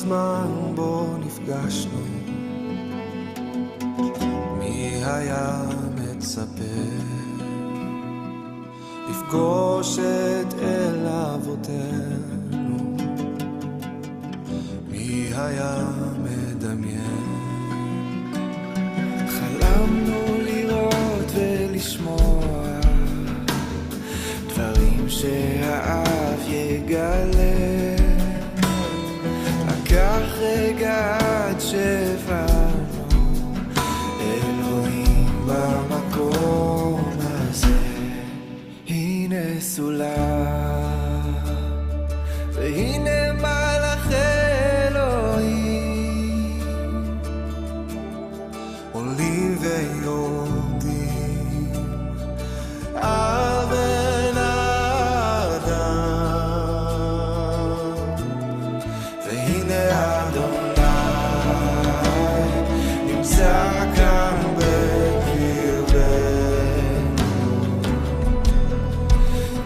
הזמן בו נפגשנו, מי היה מצפה לפגוש את אל אבותינו, מי היה מדמיין. חלמנו לראות ולשמוע דברים שהאב יגלה, לקח רגע עד שהבנו אלוהים במקום הזה. הנה סולם והנה מלאך אלוהים עולים ויורדים על בן האדם, והנה אדוני נמצא כאן בקרבנו.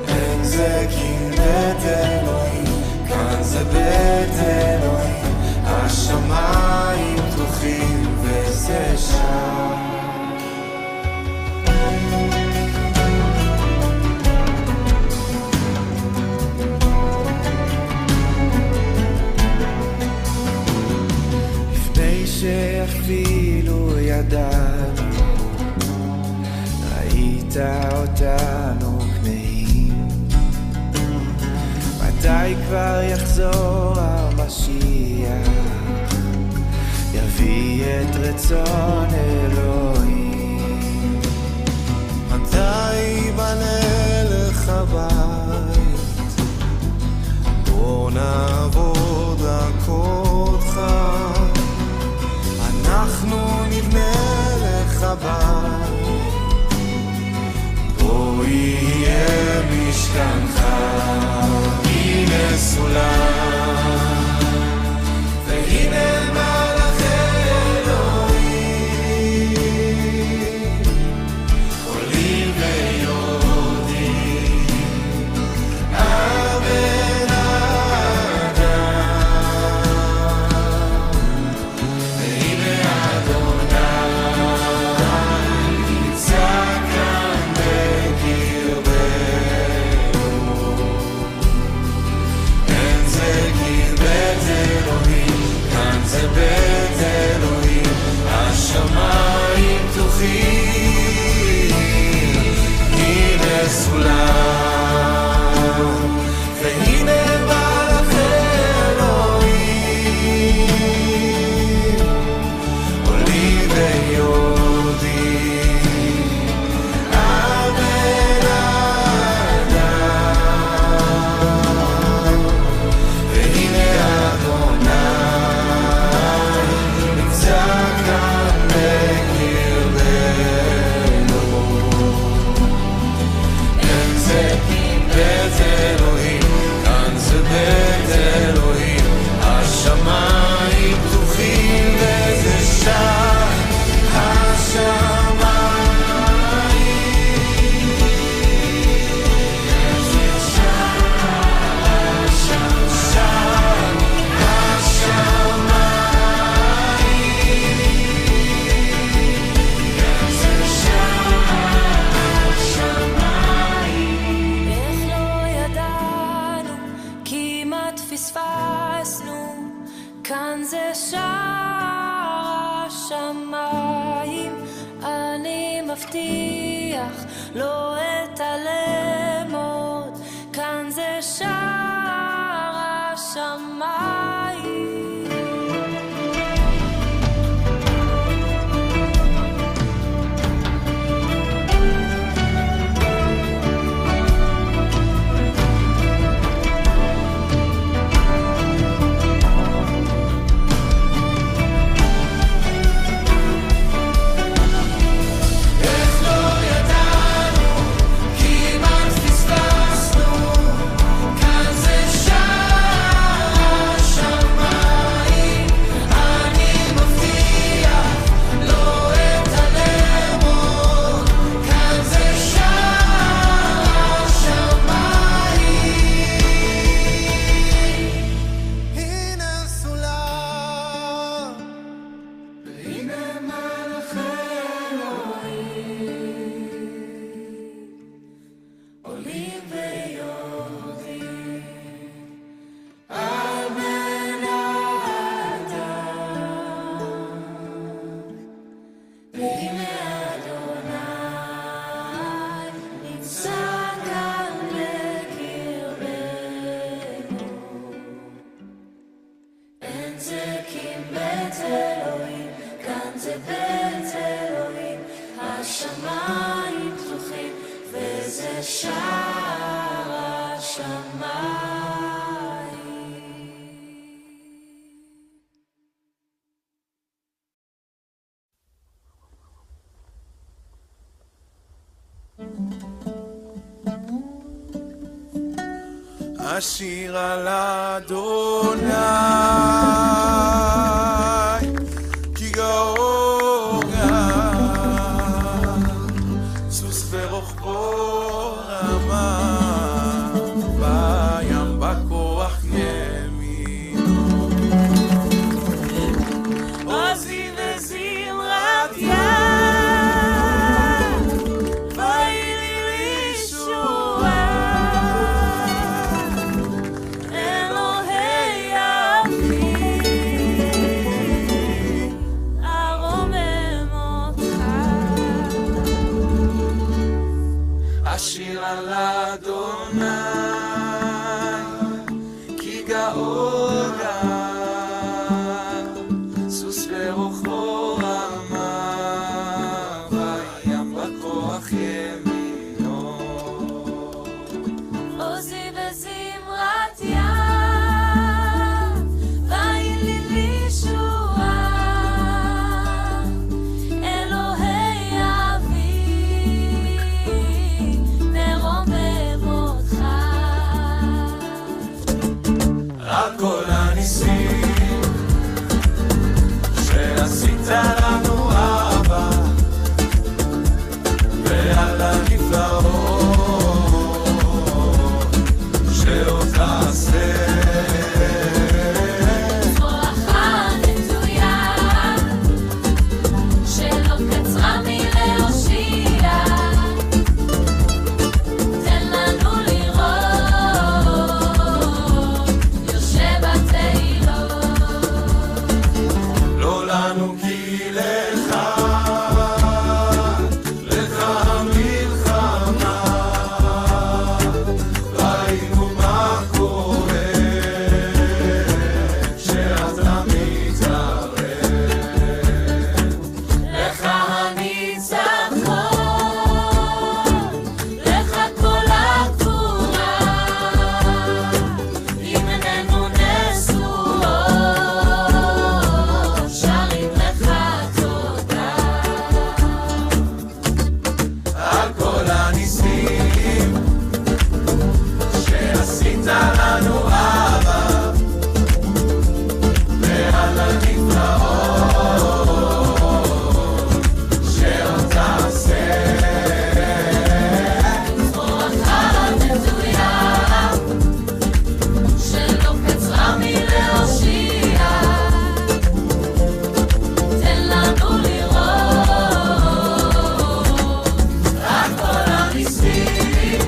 אין זה קנאת אלוהים, כאן זה בית אלוהים, השמיים פתוחים וזה שם. לפני שאפילו ידענו, ראית אותנו כמהים. מתי כבר יחזור המשיח, יביא את רצון אלוהים? מתי יבנה לך בית, בוא נעבוד דרכותך, אנחנו נבנה לך בית, בוא יהיה משכנך. הנה סולם והנה מלאך אלוהים עולים ויורדים על בן האדם, והנה אדוני נמצא כאן בקרבנו. אין זה בית אלוהים, כאן זה בית אלוהים, השמיים פתוחים. הנה סולם והנה מלאך אלוהים עולים ויורדים על בן האדם, והנה אדוני נמצא כאן בקרבנו. אין זה בית אלוהים, כאן זה בית אלוהים, השמיים פתוחים וזה שם. השמיים זה שם, שם, שם, השמיים זה שם, השמיים. איך לא ידענו, כמעט פספסנו, כאן זה שער השמיים. אני מבטיח לא אתעלם עוד, כאן זה שער השמיים. איך לא ידענו, כמעט בשער השמיים. אשיר על אדוני כי גאור סוס ורוחבו רמה בים בכוח ימינו עוזי וזמרת יד ויהי לי ישועה אלוהי אבי ארומם אותך אשיר על אדוני כי גאור סוס ורוחבו רמה בים בכוח ימינו עוזי וזמרת יד ויהי לי ישועה אלוהי אבי נרומם אותך על כל הניסים שעשית לנו אבא ועל הנפלאות שעוד תעשה ברכה נטויה שלא קצרה מלהושיע תן לנו לראות יושב התהילות לא לנו כי לך המלחמה ראינו מה קורה כשאתה מתערב לך הניצחון לך כל הגבורה אם איננו נשואות שרים לך תודה על כל הניסים שעשית לנו אבא ועל הנפלאות שעוד תעשה ברכה נטויה שלא קצרה מלהושיע תן לנו לראות על כל הניסים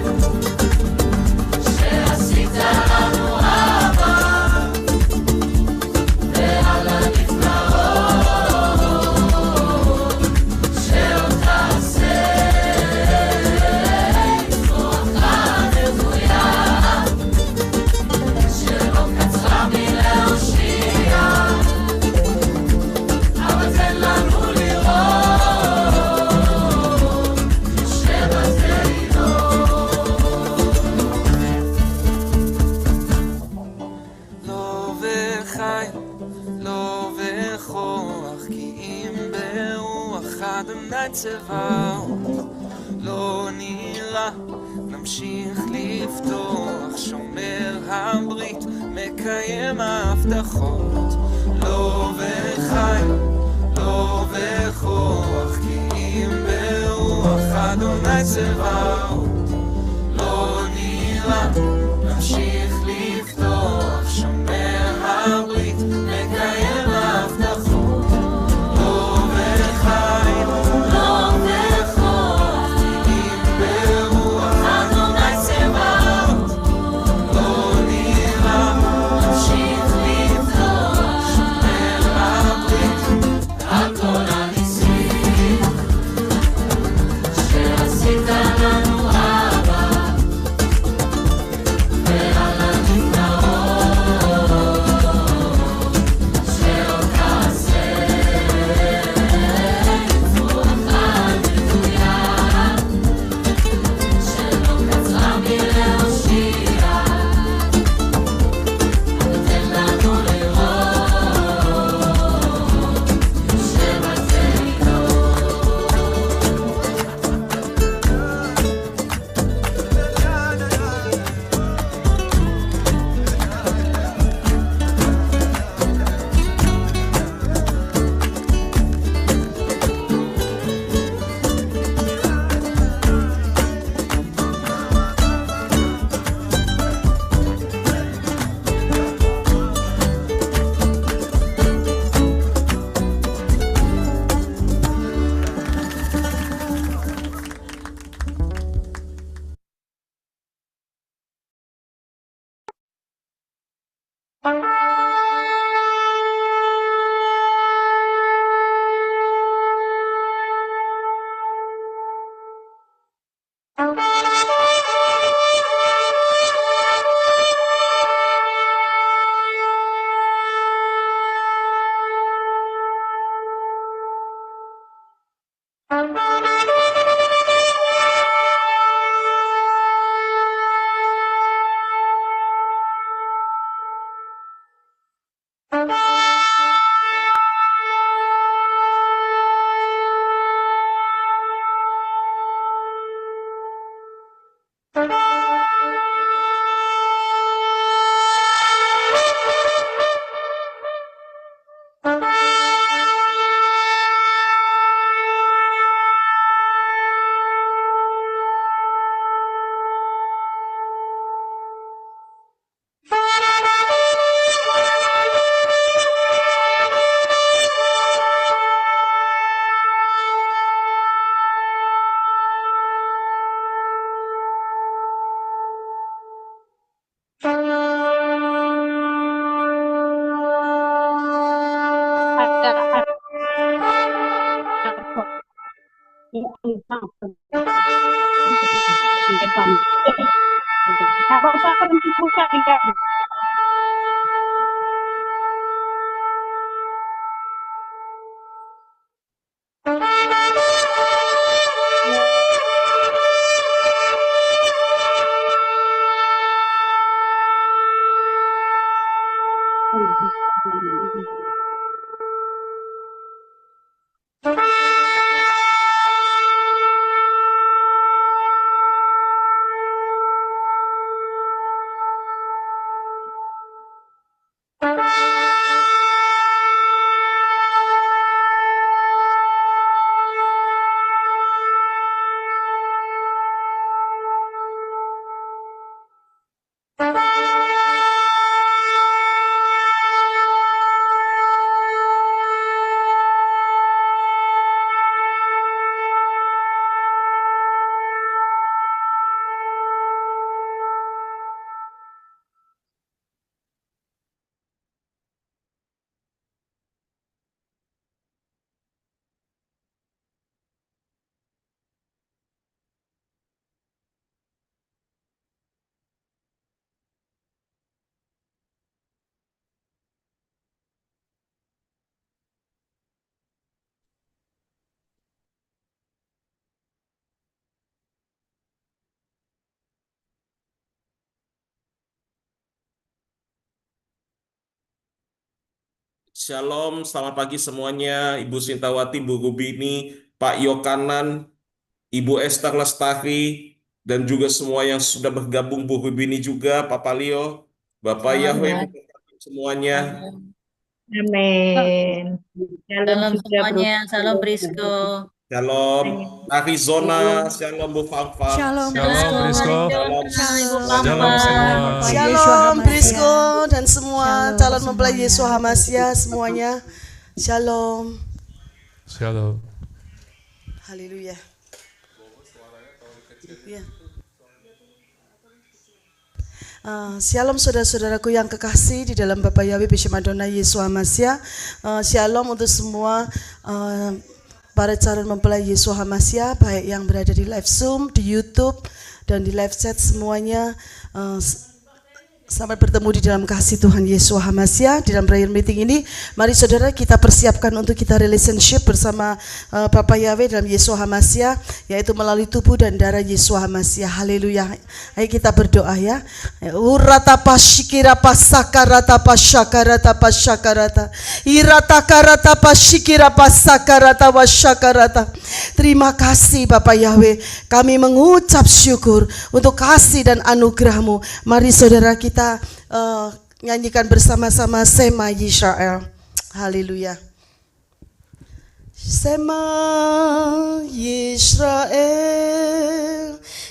שעשית לנו אבא ועל הנפלאות שעוד תעשה ברכה נטויה שלא קצרה מלהושיע אבל תן לנו לראות יושב התהילות לא וחי, לא וכוח, כי אם ברוח אדוני צבאות, לא נראה, נמשיך לפתוח, שומר הברית, מקיים ההבטחות. לא וחי, לא וכוח, כי אם ברוח אדוני צבאות, לא נראה, נמשיך לפתוח, שומר הברית, מקיים ההבטחות. לא וחי, לא וכוח כי אם ברוח אדוני צבאות לא נראה, נמשיך לפתוח שומר הברית, על כל הניסים שעשית לנו Shalom, selamat pagi semuanya, Ibu Sintawati, Bu Rubini, Pak Yokanan, Ibu Esther Lestari, dan juga semua yang sudah bergabung, Bu Rubini juga, Pak Palio, Bapak Yahweh Selamat. memberkati semuanya. Amin. Shalom Salam juga, bro. semuanya, salam Prisco. Shalom, Arizona, shalom Bu Famfa. Shalom, Shalom Prisco. Shalom. Ibu Shalom Pampa. semua. Shalom Prisco dan semua Shalom calon mempelai semuanya. Yeshua Hamasya semuanya. Shalom. Shalom. Haleluya. Ya. Shalom saudara-saudaraku yang kekasih di dalam Bapa Yahweh Bishop Adonai Yeshua Hamasya. Shalom untuk semua para calon mempelai Yeshua Hamasya, baik yang berada di live Zoom, di YouTube, dan di live chat semuanya. Selamat bertemu di dalam kasih Tuhan Yeshua Hamasya. Di dalam prayer meeting ini, mari saudara kita persiapkan untuk kita relationship bersama Bapa Yahweh dalam Yeshua Hamasya, yaitu melalui tubuh dan darah Yeshua Hamasya. Haleluya. Ayo kita berdoa ya. Urata pasyikira pasakarata pasyakarata pasyakarata. Irata karata pasyikira pasakarata wasyakarata. Terima kasih Bapa Yahweh. Kami mengucap syukur untuk kasih dan anugerah-Mu. Mari saudara kita nyanyikan bersama-sama Sema Yisrael. Haleluya. Sema Yisrael,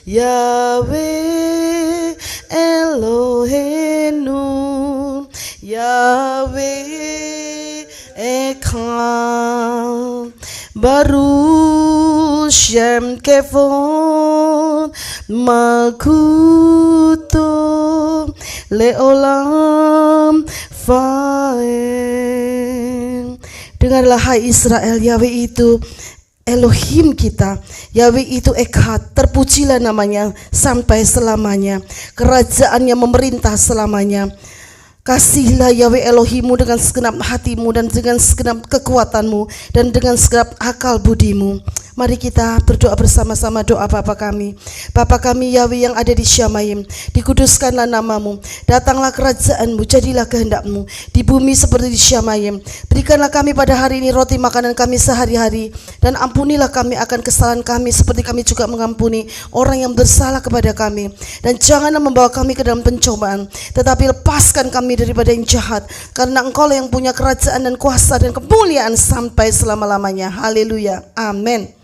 Yahweh Eloheinu, Yahweh Echad, Baruch Shem Kevod Malkuto leolam vaem. Dengarlah hai Israel, Yahweh itu Elohim kita, Yahweh itu Echad, terpujilah namanya sampai selamanya, kerajaannya memerintah selamanya. Kasihilah Yahweh Elohimmu dengan segenap hatimu dan dengan segenap kekuatanmu dan dengan segenap akal budimu. Mari kita berdoa bersama-sama doa Bapa kami. Bapa kami Yahweh yang ada di Syamayim, dikuduskanlah namamu, datanglah kerajaanmu, jadilah kehendakmu di bumi seperti di Syamayim. Berikanlah kami pada hari ini roti makanan kami sehari-hari, dan ampunilah kami akan kesalahan kami seperti kami juga mengampuni orang yang bersalah kepada kami. Dan janganlah membawa kami ke dalam pencobaan, tetapi lepaskan kami daripada yang jahat, karena Engkau yang punya kerajaan dan kuasa dan kemuliaan sampai selama-lamanya. Haleluya, amin.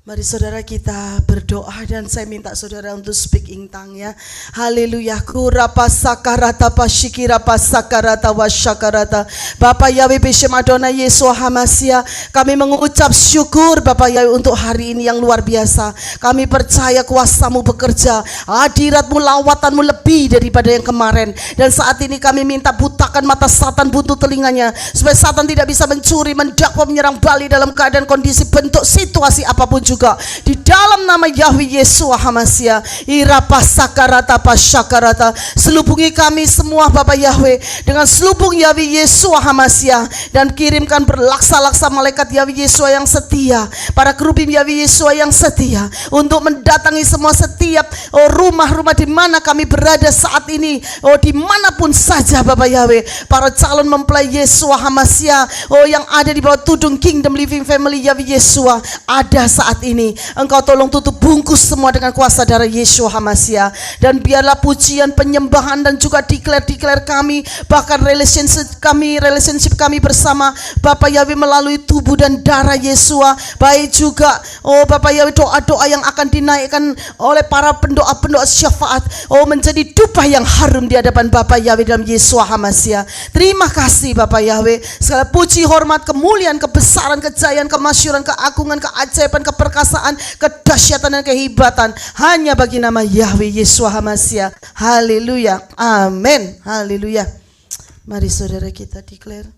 Mari saudara kita berdoa, dan saya minta saudara untuk speak in tongue ya. Haleluya. Kurapa sakarata pasyikira pasakarata wasyakarata. Bapak Yahweh Beshem Adonai Yeshua Hamasia, kami mengucap syukur Bapak Yahweh untuk hari ini yang luar biasa. Kami percaya kuasa-Mu bekerja, hadirat-Mu, lawatan-Mu lebih daripada yang kemarin. Dan saat ini kami minta butakan mata Satan, buntu telinganya, supaya Satan tidak bisa mencuri, mendakwa, menyerang balik dalam keadaan kondisi bentuk situasi apapun juga. Di dalam nama Yahweh Yeshua Hamasia, irapa sakarata pasyakarata, selubungi kami semua Bapak Yahweh dengan selubung Yahweh Yeshua Hamasia, dan kirimkan berlaksa-laksa malaikat Yahweh Yeshua yang setia, para kerubim Yahweh Yeshua yang setia, untuk mendatangi semua setiap rumah-rumah di mana kami berada saat ini, dimanapun saja Bapak Yahweh. Para calon mempelai Yeshua Hamasia yang ada di bawah tudung Kingdom Living Family Yahweh Yeshua, ada saat ini. Engkau tolong tutup bungkus semua dengan kuasa darah Yeshua Hamasia, dan biarlah pujian, penyembahan, dan juga declare kami, bahkan relationship kami bersama Bapak Yahweh melalui tubuh dan darah Yeshua, baik juga Bapak Yahweh doa-doa yang akan dinaikkan oleh para pendoa-pendoa syafaat, menjadi dupa yang harum di hadapan Bapak Yahweh dalam Yeshua Hamasia. Terima kasih Bapak Yahweh, segala puji, hormat, kemuliaan, kebesaran, kejayaan, kemasyuran, keagungan, keajaiban, keperkasaan, kedahsyatan, dan kehebatan hanya bagi nama Yahweh Yeshua Hamasia. Haleluya, amin, haleluya. Mari saudara kita declare.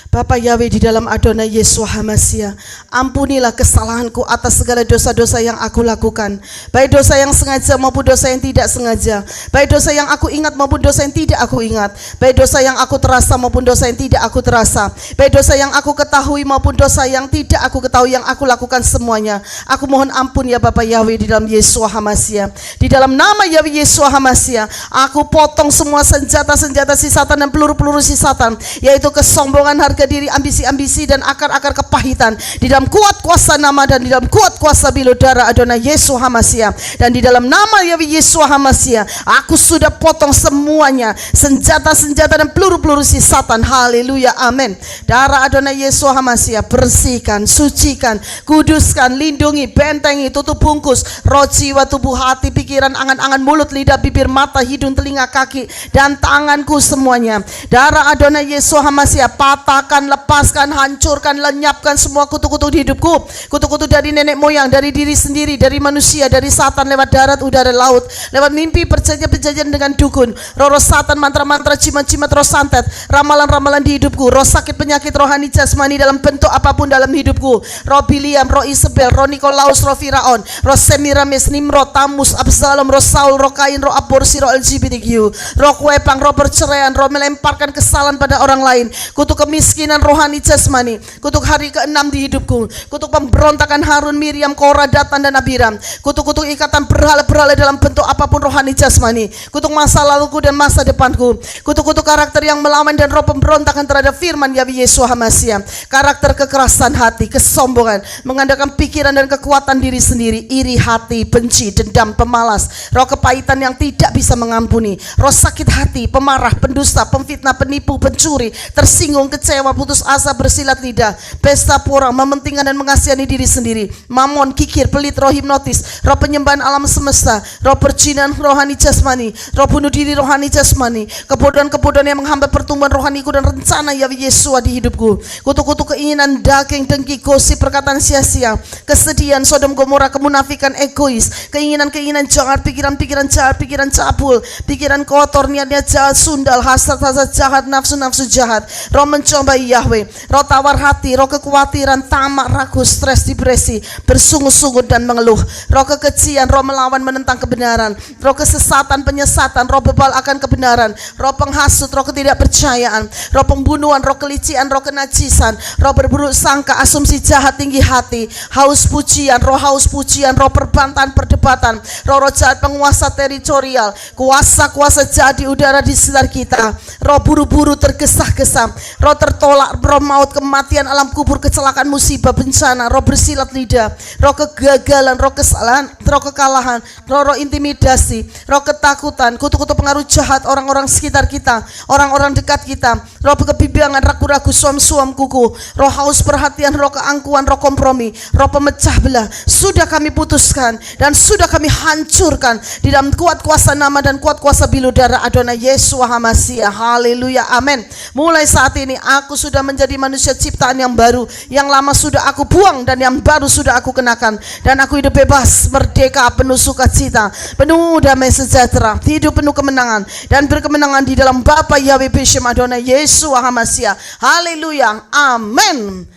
Bapak Yahweh di dalam Adonai Yeshua Hamasia, ampunilah kesalahanku atas segala dosa-dosa yang aku lakukan, baik dosa yang sengaja maupun dosa yang tidak sengaja, baik dosa yang aku ingat maupun dosa yang tidak aku ingat, baik dosa yang aku terasa maupun dosa yang tidak aku terasa, baik dosa yang aku ketahui maupun dosa yang tidak aku ketahui yang aku lakukan semuanya. Aku mohon ampun ya Bapak Yahweh di dalam Yeshua Hamasia. Di dalam nama Yahweh Yeshua Hamasia, aku potong semua senjata-senjata si Satan dan peluru-peluru si Satan, yaitu kesombongan, harga diri, ambisi-ambisi, dan akar-akar kepahitan, di dalam kuat kuasa nama dan di dalam kuat kuasa bilu darah Adonai Yeshua Hamasia. Dan di dalam nama Yahweh Yeshua Hamasia, aku sudah potong semuanya senjata-senjata dan peluru-peluru si Satan. Haleluya, amin. Darah Adonai Yeshua Hamasia, bersihkan, sucikan, kuduskan, lindungi, bentengi, tutup bungkus roh, jiwa, tubuh, hati, pikiran, angan-angan, mulut, lidah, bibir, mata, hidung, telinga, kaki, dan tanganku semuanya. Darah Adonai Yeshua Hamasia, patahkan, lepaskan, hancurkan, lenyapkan semua kutuk-kutuk di hidupku, kutuk-kutuk dari nenek moyang, dari diri sendiri, dari manusia, dari Satan, lewat darat, udara, laut, lewat mimpi, perjanjian-perjanjian dengan dukun, roh Satan, mantra-mantra, jimat-jimat, roh santet, ramalan-ramalan di hidupku, roh sakit, penyakit, rohani, jasmani dalam bentuk apapun dalam hidupku, roh Biliam, roh Isabel, roh Nikolaus, roh Firaun, roh Semiramis, Nimrod, Tamus, Absalom, roh Saul, roh Kain, roh aborsi, roh LGBTQ, roh kuepang, roh perceraian, roh melemparkan kesalahan pada orang lain, kutuk kemiskinan rohani jasmani, kutuk hari ke-6 di hidupku, kutuk pemberontakan Harun, Miriam, Korah, Datan, dan Abiram, kutuk-kutuk ikatan berhala-berhala dalam bentuk apapun rohani jasmani, kutuk masa laluku dan masa depanku, kutuk-kutuk karakter yang melawan dan roh pemberontakan terhadap firman Yahweh Yeshua Hamasia, karakter kekerasan hati, kesombongan, mengandalkan pikiran dan kekuatan diri sendiri, iri hati, benci, dendam, pemalas, roh kepahitan yang tidak bisa mengampuni, roh sakit hati, pemarah, pendusta, pemfitnah, penipu, pencuri, tersinggung, kecewa, kecewa, putus asa, bersilat lidah, pesta porang, mementingkan dan mengasihani diri sendiri, mamon, kikir, pelit, roh hipnotis, roh penyembahan alam semesta, roh perjinan rohani jasmani, roh bunuh diri rohani jasmani, kebodohan-kebodohan yang menghambat pertumbuhan rohaniku dan rencana Yahweh Yesua di hidupku. Kutuk-kutuk keinginan daging, dengki, gosip, perkataan sia-sia, kesedihan, Sodom Gomora, kemunafikan, egois, keinginan-keinginan jahat, pikiran-pikiran jahat, pikiran cabul, pikiran kotor, niatnya jahat, sundal, hasad-hasad jahat, nafsu-nafsu jahat, roh mencobai Yahweh, roh tawar hati, roh kekhawatiran, tamak, ragu, stres, depresi, bersungut-sungut dan mengeluh, roh kekejian, roh melawan menentang kebenaran, roh kesesatan, penyesatan, roh bebal akan kebenaran, roh penghasut, roh ketidakpercayaan, roh pembunuhan, roh kelician, roh kenajisan, roh berburuk sangka, asumsi jahat, tinggi hati, haus pujian, roh perbantahan, perdebatan, roh jahat, penguasa teritorial, kuasa-kuasa jahat di udara di sekitar kita, roh buru-buru, tergesa-gesa, roh tertolak, roh maut, kematian, alam kubur, kecelakaan, musibah, bencana, roh bersilat lidah, roh kegagalan, roh kesalahan, roh kekalahan, roh intimidasi, roh ketakutan, kutuk-kutuk pengaruh jahat orang-orang sekitar kita, orang-orang dekat kita, roh kebimbingan, ragu-ragu, suam-suam kuku, roh haus perhatian, roh keangkuhan, roh kompromi, roh pemecah belah, sudah kami putuskan dan sudah kami hancurkan di dalam kuat kuasa nama dan kuat kuasa bilu darah Adonai Yesua HaMasiah. Haleluya, amin. Mulai saat ini aku sudah menjadi manusia ciptaan yang baru, yang lama sudah aku buang dan yang baru sudah aku kenakan, dan aku hidup bebas, merdeka, penuh sukacita, penuh damai sejahtera, hidup penuh kemenangan dan berkemenangan di dalam Bapa Yahweh Beshem Adonai Yesua HaMasiah. Haleluya, amin.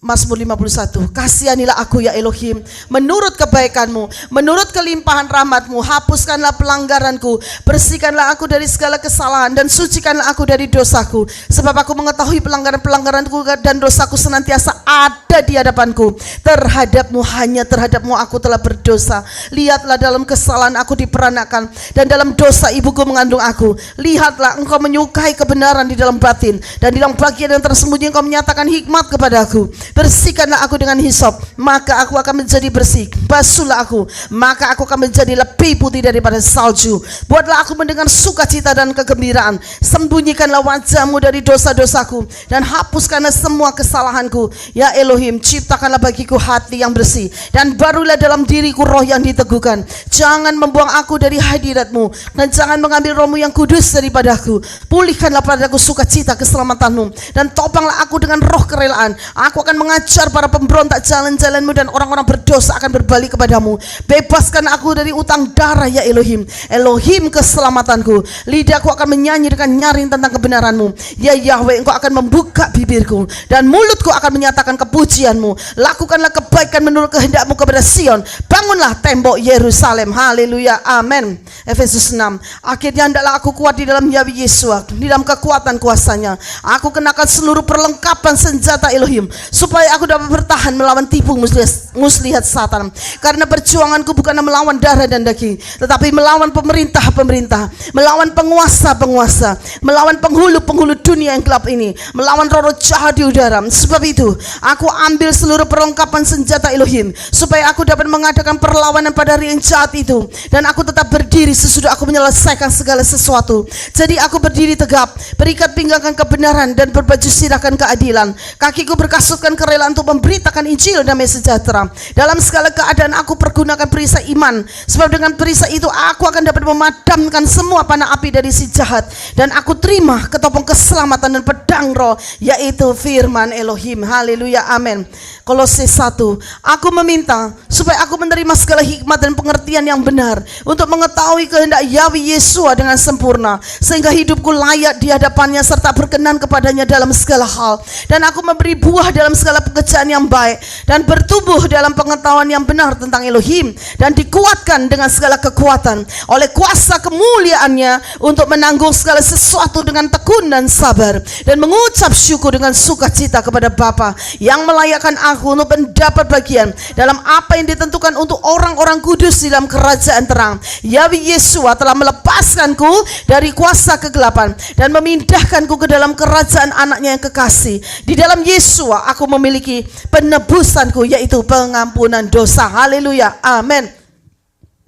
Mazmur 51, kasihanilah aku ya Elohim, menurut kebaikanmu, menurut kelimpahan rahmatmu, hapuskanlah pelanggaranku, bersihkanlah aku dari segala kesalahan, dan sucikanlah aku dari dosaku, sebab aku mengetahui pelanggaran-pelanggaranku dan dosaku senantiasa ada di hadapanku. Terhadapmu, hanya terhadapmu aku telah berdosa. Lihatlah, dalam kesalahan aku diperanakan, dan dalam dosa ibuku mengandung aku. Lihatlah, engkau menyukai kebenaran di dalam batin, dan di dalam bagian yang tersembunyi engkau menyatakan hikmat kepadaku. Bersihkanlah aku dengan hisop, maka aku akan menjadi bersih. Basuhlah aku, maka aku akan menjadi lebih putih daripada salju. Buatlah aku mendengar sukacita dan kegembiraan. Sembunyikanlah wajahmu dari dosa-dosaku, dan hapuskanlah semua kesalahanku. Ya Elohim, ciptakanlah bagiku hati yang bersih, dan barulah dalam diriku roh yang diteguhkan. Jangan membuang aku dari hadiratmu, dan jangan mengambil rohmu yang kudus daripadaku. Pulihkanlah padaku sukacita keselamatanmu, dan topanglah aku dengan roh kerelaan. Aku akan mengajar para pemberontak jalan-jalanmu, dan orang-orang berdosa akan berbalik kepadamu. Bebaskan aku dari utang darah ya Elohim. Elohim keselamatanku. Lidahku akan menyanyi dengan nyaring tentang kebenaranmu. Ya Yahweh, engkau akan membuka bibirku, dan mulutku akan menyatakan kepujianmu. Lakukanlah kebaikan menurut kehendakmu kepada Sion. Bangunlah tembok Yerusalem. Haleluya, amin. Efesus 6, akhirnya hendaklah aku kuat di dalam Yahweh Yesua, di dalam kekuatan kuasanya. Aku kenakan seluruh perlengkapan senjata Elohim, supaya aku dapat bertahan melawan tipu muslihat Satan. Karena perjuanganku bukanlah melawan darah dan daging, tetapi melawan pemerintah-pemerintah, melawan penguasa-penguasa, melawan penghulu-penghulu dunia yang gelap ini, melawan roh-roh jahat di udara. Sebab itu aku ambil seluruh perlengkapan senjata Elohim, supaya aku dapat mengadakan perlawanan pada hari yang jahat itu, dan aku tetap berdiri sesudah aku menyelesaikan segala sesuatu. Jadi aku berdiri tegap, berikat pinggangkan kebenaran, dan berbaju sirahkan keadilan. Kakiku berkasutkan kerelaan untuk memberitakan Injil damai sejahtera. Dalam segala keadaan aku pergunakan perisai iman, sebab dengan perisai itu aku akan dapat memadamkan semua panah api dari si jahat, dan aku terima ketopong keselamatan dan pedang roh, yaitu firman Elohim. Haleluya, amin. Kolose 1, aku meminta supaya aku menerima segala hikmat dan pengertian yang benar, untuk mengetahui kehendak Yahweh Yesua dengan sempurna, sehingga hidupku layak di hadapannya serta berkenan kepadanya dalam segala hal, dan aku memberi buah dalam segala pekerjaan yang baik, dan bertumbuh dalam pengetahuan yang benar tentang Elohim, dan dikuatkan dengan segala kekuatan oleh kuasa kemuliaannya, untuk menanggung segala sesuatu dengan tekun dan sabar, dan mengucap syukur dengan sukacita kepada Bapa yang melayakkan aku untuk mendapat bagian dalam apa yang ditentukan untuk orang-orang kudus di dalam kerajaan terang. Yahweh Yesua telah melepaskanku dari kuasa kegelapan dan memindahkanku ke dalam kerajaan anaknya yang kekasih. Di dalam Yesua aku memiliki penebusanku, yaitu pengampunan dosa. Haleluya, amin.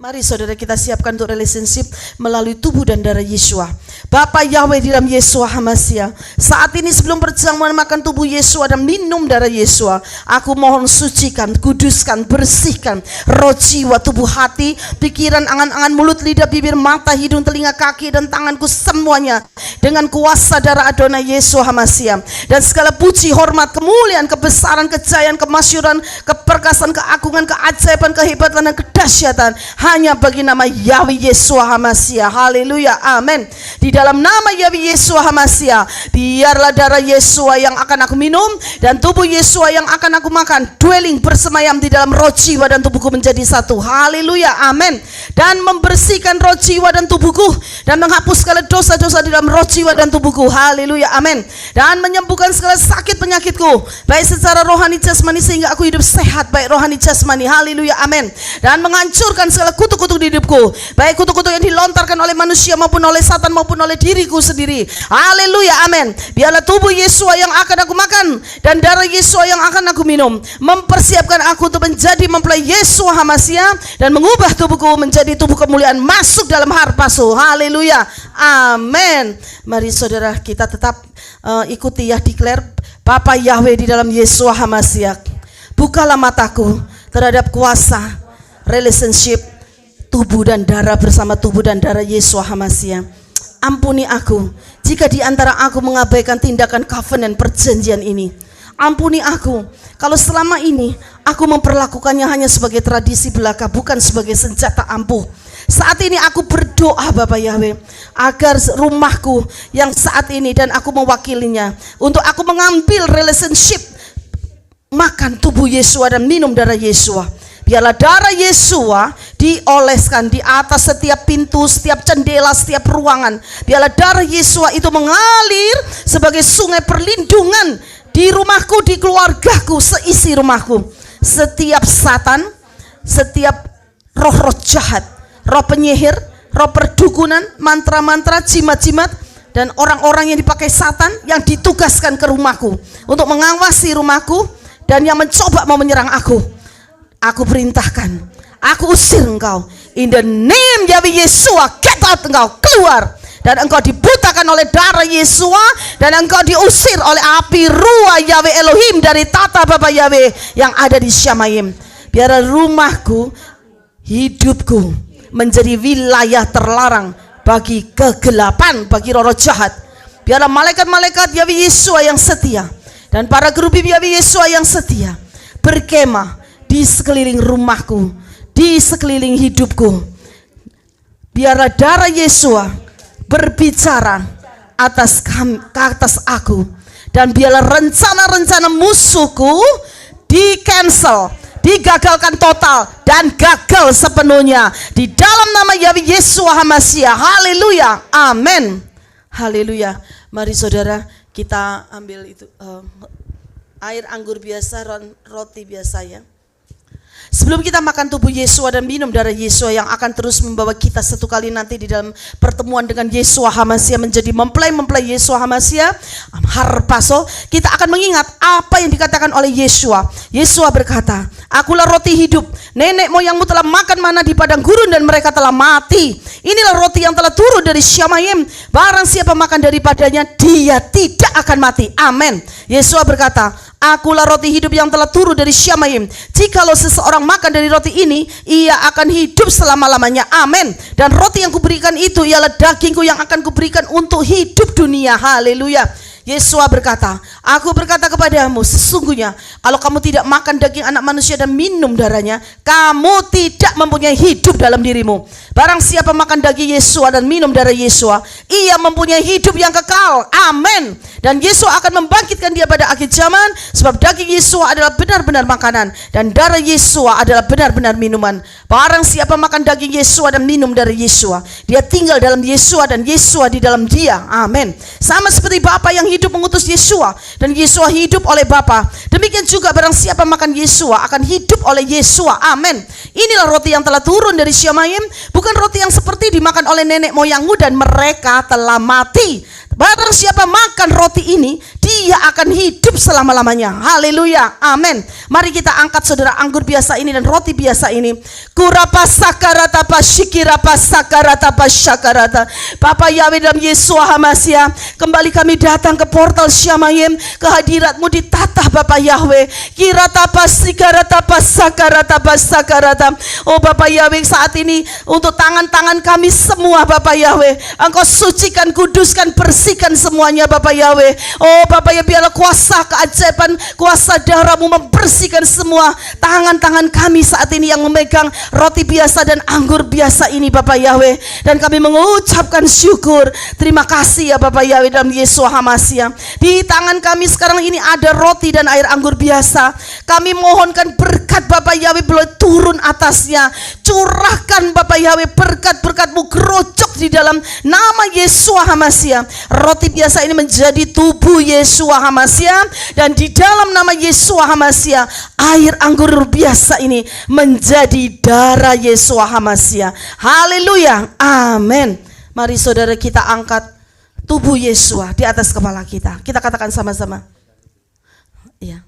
Mari saudara kita siapkan untuk relationship melalui tubuh dan darah Yesua. Bapa Yahweh di dalam Yesua HaMasiah, saat ini sebelum berjamuan makan tubuh Yesua dan minum darah Yesua, aku mohon sucikan, kuduskan, bersihkan roh, jiwa, tubuh, hati, pikiran, angan-angan, mulut, lidah, bibir, mata, hidung, telinga, kaki, dan tanganku semuanya dengan kuasa darah Adonai Yesua HaMasiah. Dan segala puji, hormat, kemuliaan, kebesaran, kejayaan, kemasyuran, keperkasaan, keagungan, keajaiban, kehebatan, dan kedahsyatan hanya bagi nama Yahweh Yesua HaMasiah. Haleluya, amin. Di dalam nama Yahweh Yesua HaMasiah, biarlah darah Yesua yang akan aku minum dan tubuh Yesua yang akan aku makan dwelling, bersemayam di dalam roh, jiwa, dan tubuhku menjadi satu. Haleluya, amin. Dan membersihkan roh, jiwa, dan tubuhku, dan menghapus segala dosa-dosa di dalam roh, jiwa, dan tubuhku. Haleluya, amin. Dan menyembuhkan segala sakit penyakitku, baik secara rohani jasmani, sehingga aku hidup sehat baik rohani jasmani. Haleluya, amin. Dan menghancurkan segala kutuk-kutuk di hidupku, baik kutuk-kutuk yang dilontarkan oleh manusia maupun oleh Satan maupun oleh diriku sendiri. Haleluya, amin. Biarlah tubuh Yesua yang akan aku makan dan darah Yesua yang akan aku minum mempersiapkan aku untuk menjadi mempelai Yesua HaMasiah dan mengubah tubuhku menjadi tubuh kemuliaan masuk dalam harpasu. Haleluya, amin. Mari saudara kita tetap ikuti ya, declare Bapa Yahweh di dalam Yesua HaMasiah, bukalah mataku terhadap kuasa relationship tubuh dan darah bersama tubuh dan darah Yesua HaMasiah. Ampuni aku jika di antara aku mengabaikan tindakan covenant perjanjian ini. Ampuni aku kalau selama ini aku memperlakukannya hanya sebagai tradisi belaka, bukan sebagai senjata ampuh. Saat ini aku berdoa Bapak Yahweh agar rumahku yang saat ini dan aku mewakilinya untuk aku mengambil relationship makan tubuh Yesua dan minum darah Yesua. Biarlah darah Yesua dioleskan di atas setiap pintu, setiap jendela, setiap ruangan. Biarlah darah Yesua itu mengalir sebagai sungai perlindungan di rumahku, di keluargaku, seisi rumahku. Setiap Satan, setiap roh-roh jahat, roh penyihir, roh perdukunan, mantra-mantra, jimat-jimat, dan orang-orang yang dipakai Satan yang ditugaskan ke rumahku untuk mengawasi rumahku dan yang mencoba mau menyerang aku perintahkan, aku usir engkau in the name Yahweh Yesua. Get out, engkau keluar, dan engkau dibutakan oleh darah Yesua, dan engkau diusir oleh api ruah Yahweh Elohim dari tata Bapa Yahweh yang ada di Syamayim. Biar rumahku, hidupku menjadi wilayah terlarang bagi kegelapan, bagi roh-roh jahat. Biarlah malaikat-malaikat Yahweh Yesua yang setia dan para kerubim Yahweh Yesua yang setia berkemah di sekeliling rumahku, di sekeliling hidupku. Biarlah darah Yesua berbicara atas aku, dan biarlah rencana-rencana musuhku di cancel, digagalkan total dan gagal sepenuhnya di dalam nama Yahweh Yesua HaMasiah. Haleluya, amin. Haleluya. Mari saudara kita ambil itu air anggur biasa, roti biasa ya. Sebelum kita makan tubuh Yesua dan minum darah Yesua yang akan terus membawa kita satu kali nanti di dalam pertemuan dengan Yesua HaMasiah menjadi mempelai Yesua HaMasiah, harpaso, kita akan mengingat apa yang dikatakan oleh Yesua. Yesua berkata, akulah roti hidup, nenek moyangmu telah makan mana di padang gurun dan mereka telah mati. Inilah roti yang telah turun dari Syamayim, barang siapa makan daripadanya dia tidak akan mati. Amin. Yesua berkata, akulah roti hidup yang telah turun dari Syamayim. Jikalau seseorang makan dari roti ini, ia akan hidup selama-lamanya. Amin. Dan roti yang kuberikan itu ialah dagingku yang akan kuberikan untuk hidup dunia. Haleluya. Yesua berkata, aku berkata kepadamu, sesungguhnya kalau kamu tidak makan daging anak manusia dan minum darahnya, kamu tidak mempunyai hidup dalam dirimu. Barang siapa makan daging Yesua dan minum darah Yesua, ia mempunyai hidup yang kekal. Amin. Dan Yesua akan membangkitkan dia pada akhir zaman, sebab daging Yesua adalah benar-benar makanan dan darah Yesua adalah benar-benar minuman. Barang siapa makan daging Yesua dan minum darah Yesua, dia tinggal dalam Yesua dan Yesua di dalam dia. Amin. Sama seperti Bapa yang hidup mengutus Yesua dan Yesua hidup oleh Bapa, demikian juga barang siapa makan Yesua akan hidup oleh Yesua. Amin. Inilah roti yang telah turun dari Syamayim, bukan roti yang seperti dimakan oleh nenek moyangmu dan mereka telah mati. Barang siapa makan roti ini, dia Dia akan hidup selama-lamanya. Haleluya, amin. Mari kita angkat saudara anggur biasa ini dan roti biasa ini. Kurapa sakarata pasyikirapa sakarata pasyakarata. Bapa Yahweh dalam Yesua Hamasia, kembali kami datang ke portal Syamayim, kehadirat-Mu ditatah Bapa Yahweh. Kirata pasikarata pasakarata pasakarata. Oh Bapa Yahweh, saat ini untuk tangan-tangan kami semua Bapa Yahweh, Engkau sucikan, kuduskan, bersihkan semuanya Bapa Yahweh. Oh Bapa ya, biarlah kuasa keajaiban, kuasa darah-Mu membersihkan semua tangan-tangan kami saat ini yang memegang roti biasa dan anggur biasa ini Bapa Yahweh. Dan kami mengucapkan syukur, terima kasih ya Bapa Yahweh dalam Yesua Hamasia. Di tangan kami sekarang ini ada roti dan air anggur biasa. Kami mohonkan berkat Bapa Yahweh boleh turun atasnya. Curahkan Bapa Yahweh berkat-berkat-Mu gerojok di dalam nama Yesua Hamasia. Roti biasa ini menjadi tubuh Yesua Hamasia, dan di dalam nama Yesua Hamasia air anggur biasa ini menjadi darah Yesua Hamasia. Haleluya, amin. Mari saudara kita angkat tubuh Yesua di atas kepala kita. Kita katakan sama-sama. Iya.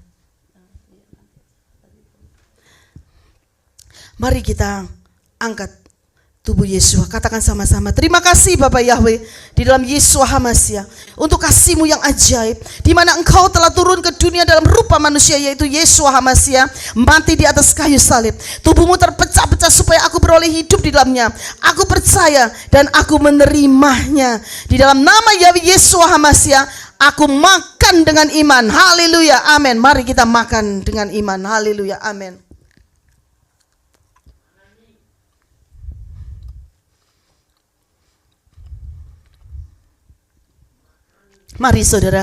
Mari kita angkat tubuh Yesua. Katakan sama-sama. Terima kasih Bapak Yahweh di dalam Yesua Hamasia untuk kasih-Mu yang ajaib, di mana Engkau telah turun ke dunia dalam rupa manusia, yaitu Yesua Hamasia, mati di atas kayu salib. Tubuh-Mu terpecah-pecah supaya aku beroleh hidup di dalamnya. Aku percaya dan aku menerimanya. Di dalam nama Yahweh Yesua Hamasia aku makan dengan iman. Haleluya, amin. Mari kita makan dengan iman. Haleluya, amin. Mari saudara,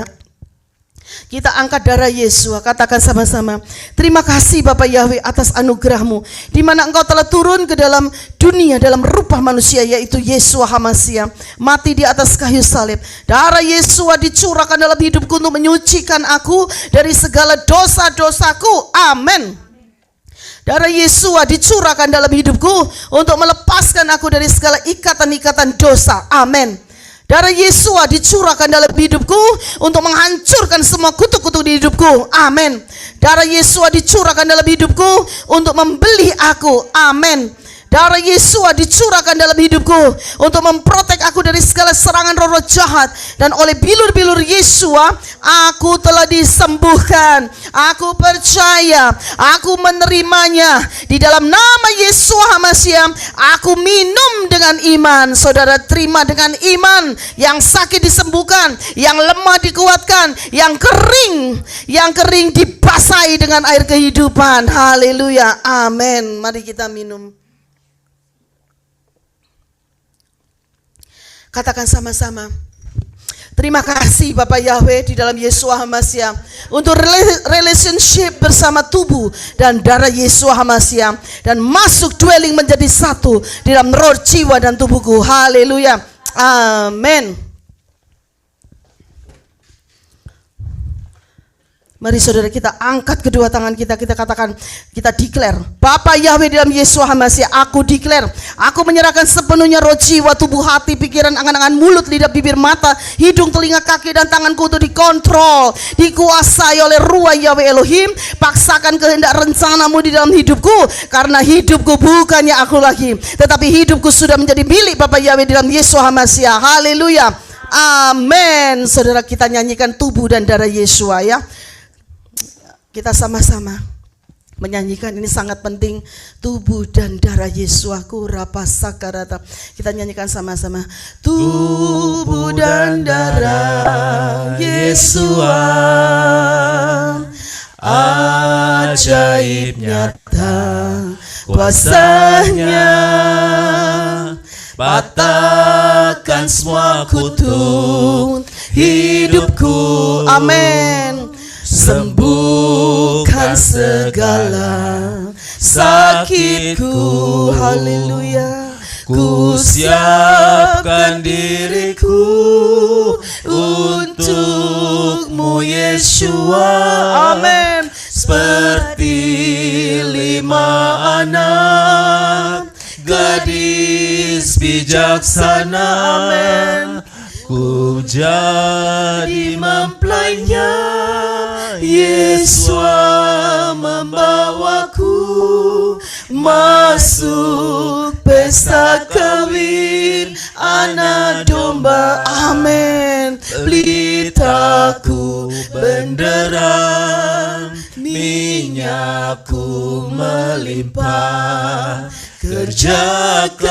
kita angkat darah Yesua. Katakan sama-sama. Terima kasih Bapak Yahweh atas anugerah-Mu, di mana Engkau telah turun ke dalam dunia dalam rupa manusia, yaitu Yesua Hamasia, mati di atas kayu salib. Darah Yesua dicurahkan dalam hidupku untuk menyucikan aku dari segala dosa-dosaku. Amin. Darah Yesua dicurahkan dalam hidupku untuk melepaskan aku dari segala ikatan-ikatan dosa. Amin. Darah Yesua dicurahkan dalam hidupku untuk menghancurkan semua kutuk-kutuk di hidupku. Amin. Darah Yesua dicurahkan dalam hidupku untuk membeli aku. Amin. Darah Yesua dicurahkan dalam hidupku untuk memprotek aku dari segala serangan roh-roh jahat. Dan oleh bilur-bilur Yesua aku telah disembuhkan. Aku percaya, aku menerimanya. Di dalam nama Yesua Hamasia aku minum dengan iman. Saudara terima dengan iman. Yang sakit disembuhkan, yang lemah dikuatkan, yang kering dibasahi dengan air kehidupan. Haleluya, amin. Mari kita minum. Katakan sama-sama. Terima kasih Bapak Yahweh di dalam Yesua Hamasia untuk relationship bersama tubuh dan darah Yesua Hamasia, dan masuk dwelling menjadi satu di dalam roh, jiwa dan tubuhku. Haleluya, amin. Mari saudara kita angkat kedua tangan kita, kita katakan, kita declare, Bapak Yahweh dalam Yesua Hamasia, aku declare, aku menyerahkan sepenuhnya roh, jiwa, tubuh, hati, pikiran, angan-angan, mulut, lidah, bibir, mata, hidung, telinga, kaki, dan tanganku untuk dikontrol, dikuasai oleh Ruah Yahweh Elohim. Paksakan kehendak rencana-Mu di dalam hidupku, karena hidupku bukannya aku lagi, tetapi hidupku sudah menjadi milik Bapak Yahweh dalam Yesua Hamasia. Haleluya, amin. Saudara kita nyanyikan tubuh dan darah Yesua ya. Kita sama-sama menyanyikan, ini sangat penting, tubuh dan darah Yesua. Kurapasakarata. Kita nyanyikan sama-sama. Tubuh dan darah Yesua, ajaib nyata kuasanya, patahkan semua kutuk hidupku. Amin. Sembuhkan segala sakitku. Haleluya. Ku siapkan diriku untuk-Mu Yesua. Amin. Seperti 5 anak gadis bijaksana. Amin. Ku Ku jadi mempelainya, Yesus membawaku masuk pesta kawin anak domba. Amin. Pelitaku benderang, minyakku melimpah. Kerjakan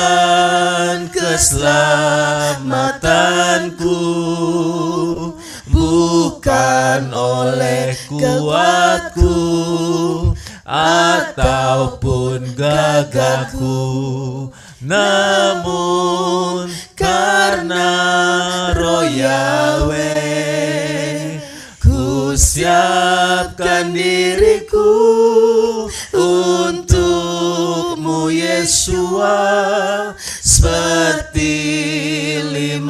keselamatanku, bukan oleh kuatku ataupun gagahku, namun karena Roh Yahweh. Ku siapkan diriku untukmu Yesua, seperti 5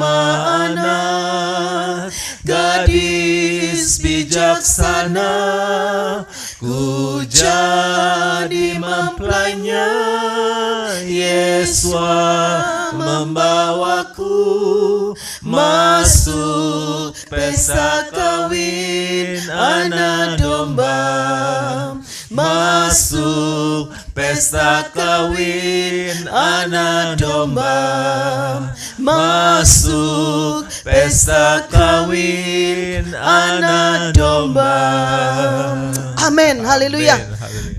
anak gadis bijaksana. Ku jadi mempelainya, Yesua membawaku masuk pesta kawin anak domba. Masuk pesta kawin anak domba. Masuk pesta kawin anak domba. Amin, haleluya.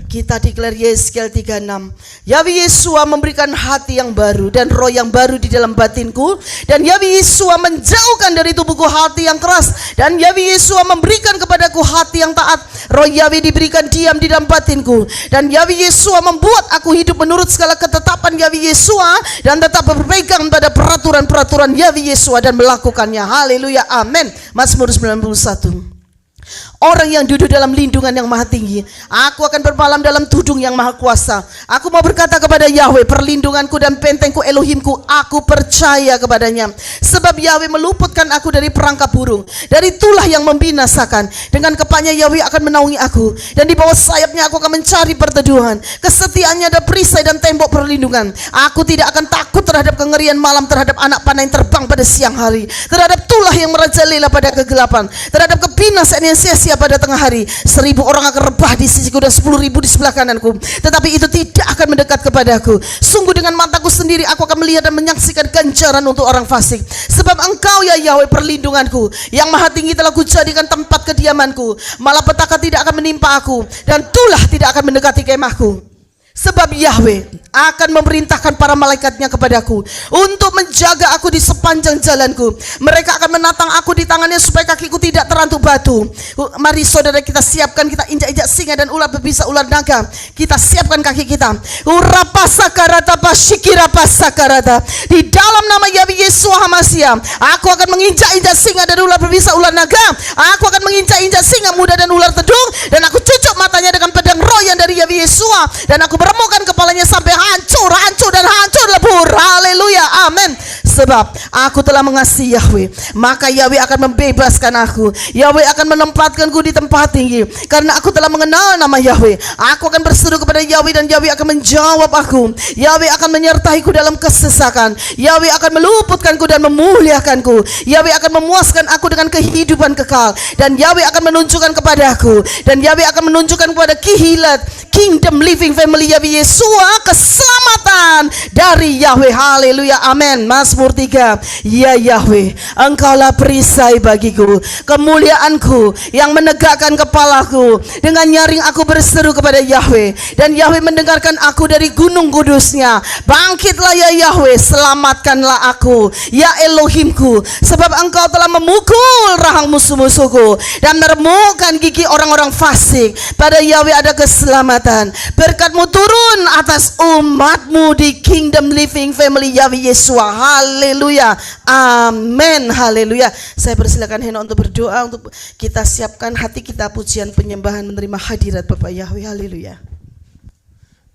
Kita declare Yeskiel 36. Yahweh Yesua memberikan hati yang baru dan roh yang baru di dalam batinku. Dan Yahweh Yesua menjauhkan dari tubuhku hati yang keras. Dan Yahweh Yesua memberikan kepadaku hati yang taat. Roh Yahweh diberikan diam di dalam batinku. Dan Yahweh Yesua membuat aku hidup menurut segala ketetapan Yahweh Yesua, dan tetap berpegang pada peraturan-peraturan Yahweh Yesua dan melakukannya. Haleluya, amin. Mazmur 91. Orang yang duduk dalam lindungan yang maha tinggi, aku akan bermalam dalam tudung yang maha kuasa. Aku mau berkata kepada Yahweh, perlindunganku dan bentengku, Elohimku, aku percaya kepadanya. Sebab Yahweh meluputkan aku dari perangkap burung, dari tulah yang membinasakan. Dengan kepanya Yahweh akan menaungi aku, dan di bawah sayapnya aku akan mencari perteduhan. Kesetiaannya ada perisai dan tembok perlindungan. Aku tidak akan takut terhadap kengerian malam, terhadap anak panah yang terbang pada siang hari, terhadap tulah yang merajalela pada kegelapan, terhadap kebinasaan yang sia-sia pada tengah hari. 1.000 orang akan rebah di sisiku dan 10.000 di sebelah kananku, tetapi itu tidak akan mendekat kepadaku. Sungguh dengan mataku sendiri aku akan melihat dan menyaksikan ganjaran untuk orang fasik. Sebab Engkau ya Yahweh perlindunganku, yang maha tinggi telah kujadikan tempat kediamanku. Malapetaka tidak akan menimpa aku, dan tulah tidak akan mendekati kemahku. Sebab Yahweh akan memerintahkan para malaikatnya kepadaku untuk menjaga aku di sepanjang jalanku. Mereka akan menatang aku di tangannya supaya kakiku tidak terantuk batu. Mari saudara kita siapkan, kita injak-injak singa dan ular berbisa, ular naga. Kita siapkan kaki kita. Urapasakarata pasikirapasakarata. Di dalam nama Yahweh Yesua Hamasia, aku akan menginjak-injak singa dan ular berbisa, ular naga. Aku akan menginjak-injak singa muda dan ular tedung, dan aku cucuk matanya dengan pedang roh yang dari Yahweh Yesua, dan aku meremukkan kepalanya sampai hancur, hancur dan hancur lebur. Haleluya, amin. Sebab aku telah mengasihi Yahweh, maka Yahweh akan membebaskan aku. Yahweh akan menempatkanku di tempat tinggi, karena aku telah mengenal nama Yahweh. Aku akan berseru kepada Yahweh, dan Yahweh akan menjawab aku. Yahweh akan menyertaiku dalam kesesakan. Yahweh akan meluputkanku dan memuliakanku. Yahweh akan memuaskan aku dengan kehidupan kekal, dan Yahweh akan menunjukkan kepadaku, dan Yahweh akan menunjukkan kepada Kihilat, Kingdom Living Family Yahweh Yesua, keselamatan dari Yahweh. Haleluya, amin. Mazmur 3. Ya Yahweh, Engkaulah perisai bagiku, kemuliaanku yang menegakkan kepalaku. Dengan nyaring aku berseru kepada Yahweh, dan Yahweh mendengarkan aku dari gunung kudusnya. Bangkitlah ya Yahweh, selamatkanlah aku ya Elohimku, sebab Engkau telah memukul rahang musuh-musuhku dan meremukkan gigi orang-orang fasik. Pada Yahweh ada keselamatan. Berkat-Mu turun atas umat-Mu di Kingdom Living Family Yahweh Yesua. Haleluya, amin, haleluya. Saya persilakan Heno untuk berdoa, untuk kita siapkan hati kita pujian penyembahan menerima hadirat Bapak Yahweh. Haleluya.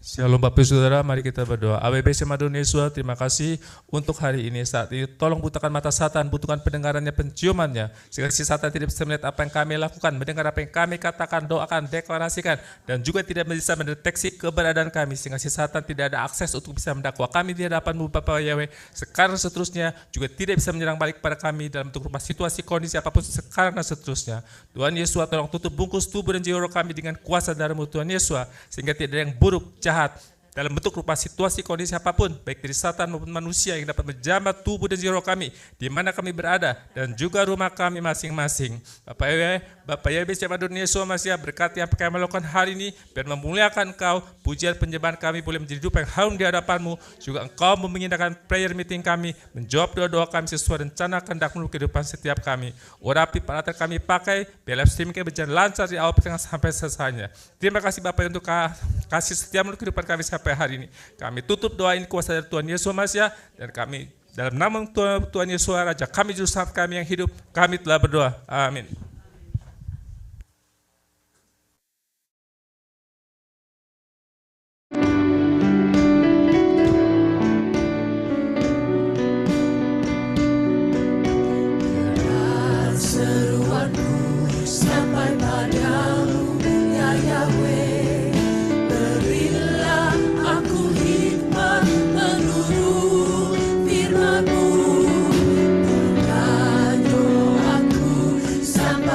Shalom Bapak Saudara, mari kita berdoa. AWBC Madun Yesus, terima kasih untuk hari ini. Saat ini tolong bukakan mata Satan, butuhkan pendengarannya, penciumannya, sehingga si Satan tidak bisa melihat apa yang kami lakukan, mendengar apa yang kami katakan, doakan, deklarasikan, dan juga tidak bisa mendeteksi keberadaan kami, sehingga si Satan tidak ada akses untuk bisa mendakwa kami di hadapan-Mu Bapak Yahweh. Sekarang seterusnya juga tidak bisa menyerang balik pada kami dalam bentuk rumah situasi kondisi apapun sekarang dan seterusnya. Tuhan Yesus, tolong tutup bungkus tubuh dan jiwa kami dengan kuasa darah-Mu Tuhan Yesus, sehingga tidak ada yang buruk, jahat dalam bentuk rupa situasi kondisi apapun, baik dari Satan maupun manusia yang dapat menjamah tubuh dan jiwa kami di mana kami berada dan juga rumah kami masing-masing. Bapak Yahweh Madun Yesus Masya, berkati apa yang kami lakukan hari ini, biar memuliakan Engkau, pujian penyembahan kami boleh menjadi hidup yang harum di hadapan-Mu. Juga Engkau memindahkan prayer meeting kami, menjawab doa-doa kami sesuai rencana kehendak-Mu kehidupan setiap kami. Urapi peralatan kami pakai, biar live streaming kami berjalan lancar di awal pertengahan sampai selesainya. Terima kasih Bapak untuk kasih setiap kehidupan kami sampai hari ini. Kami tutup doa ini kuasa dari Tuhan Yesus Masya, dan kami dalam nama Tuhan Yesus Raja kami, juru selamat kami yang hidup, kami telah berdoa. Amin. Seruanku sampai padamu, ya Yahweh. Berilah aku hikmat menurut firman-Mu. Buka doaku sampai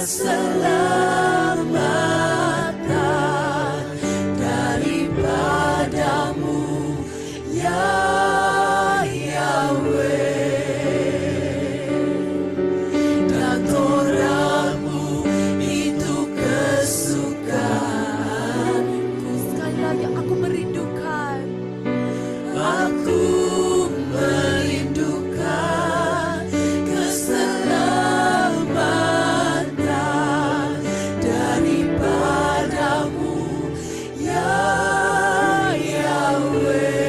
keselamatan daripadamu, ya Yahweh. Dan Torah-Mu itu kesukaanku. Sekali lagi aku merindukan. Aku merindukan keselamatan daripadamu, ya Yahweh.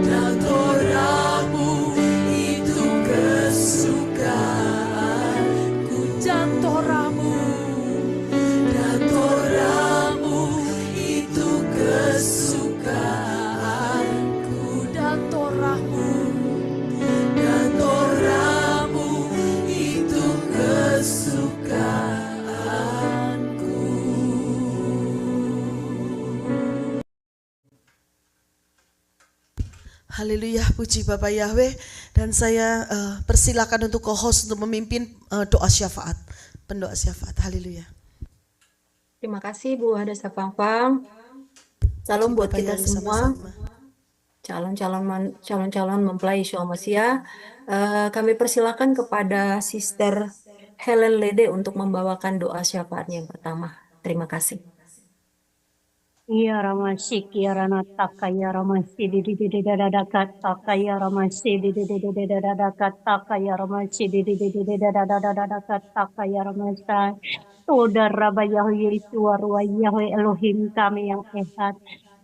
Dan Torah-Mu itu kesukaanku. Dan Torah-Mu, Dan Torah-Mu itu kesukaanku. dan Torah-Mu, Dan Torah-Mu itu kesukaanku. Haleluya, puji Bapak Yahweh. Dan saya persilakan untuk co-host untuk memimpin doa syafaat, pendoa syafaat. Haleluya. Terima kasih Bu Hadasa Pangpang. Salam buat Bapak kita Yahweh semua, sama-sama. calon-calon mempelai Yeshua Mashiach. Kami persilakan kepada Sister Helen Lede untuk membawakan doa syafaatnya yang pertama. Terima kasih. Ya Ramasi Kiarana Takaya Ramasi di Takaya Ramasi di Takaya Ramasi di Takaya Ramasa. Saudara Yahweh Yesus Yahweh Elohim kami yang esa.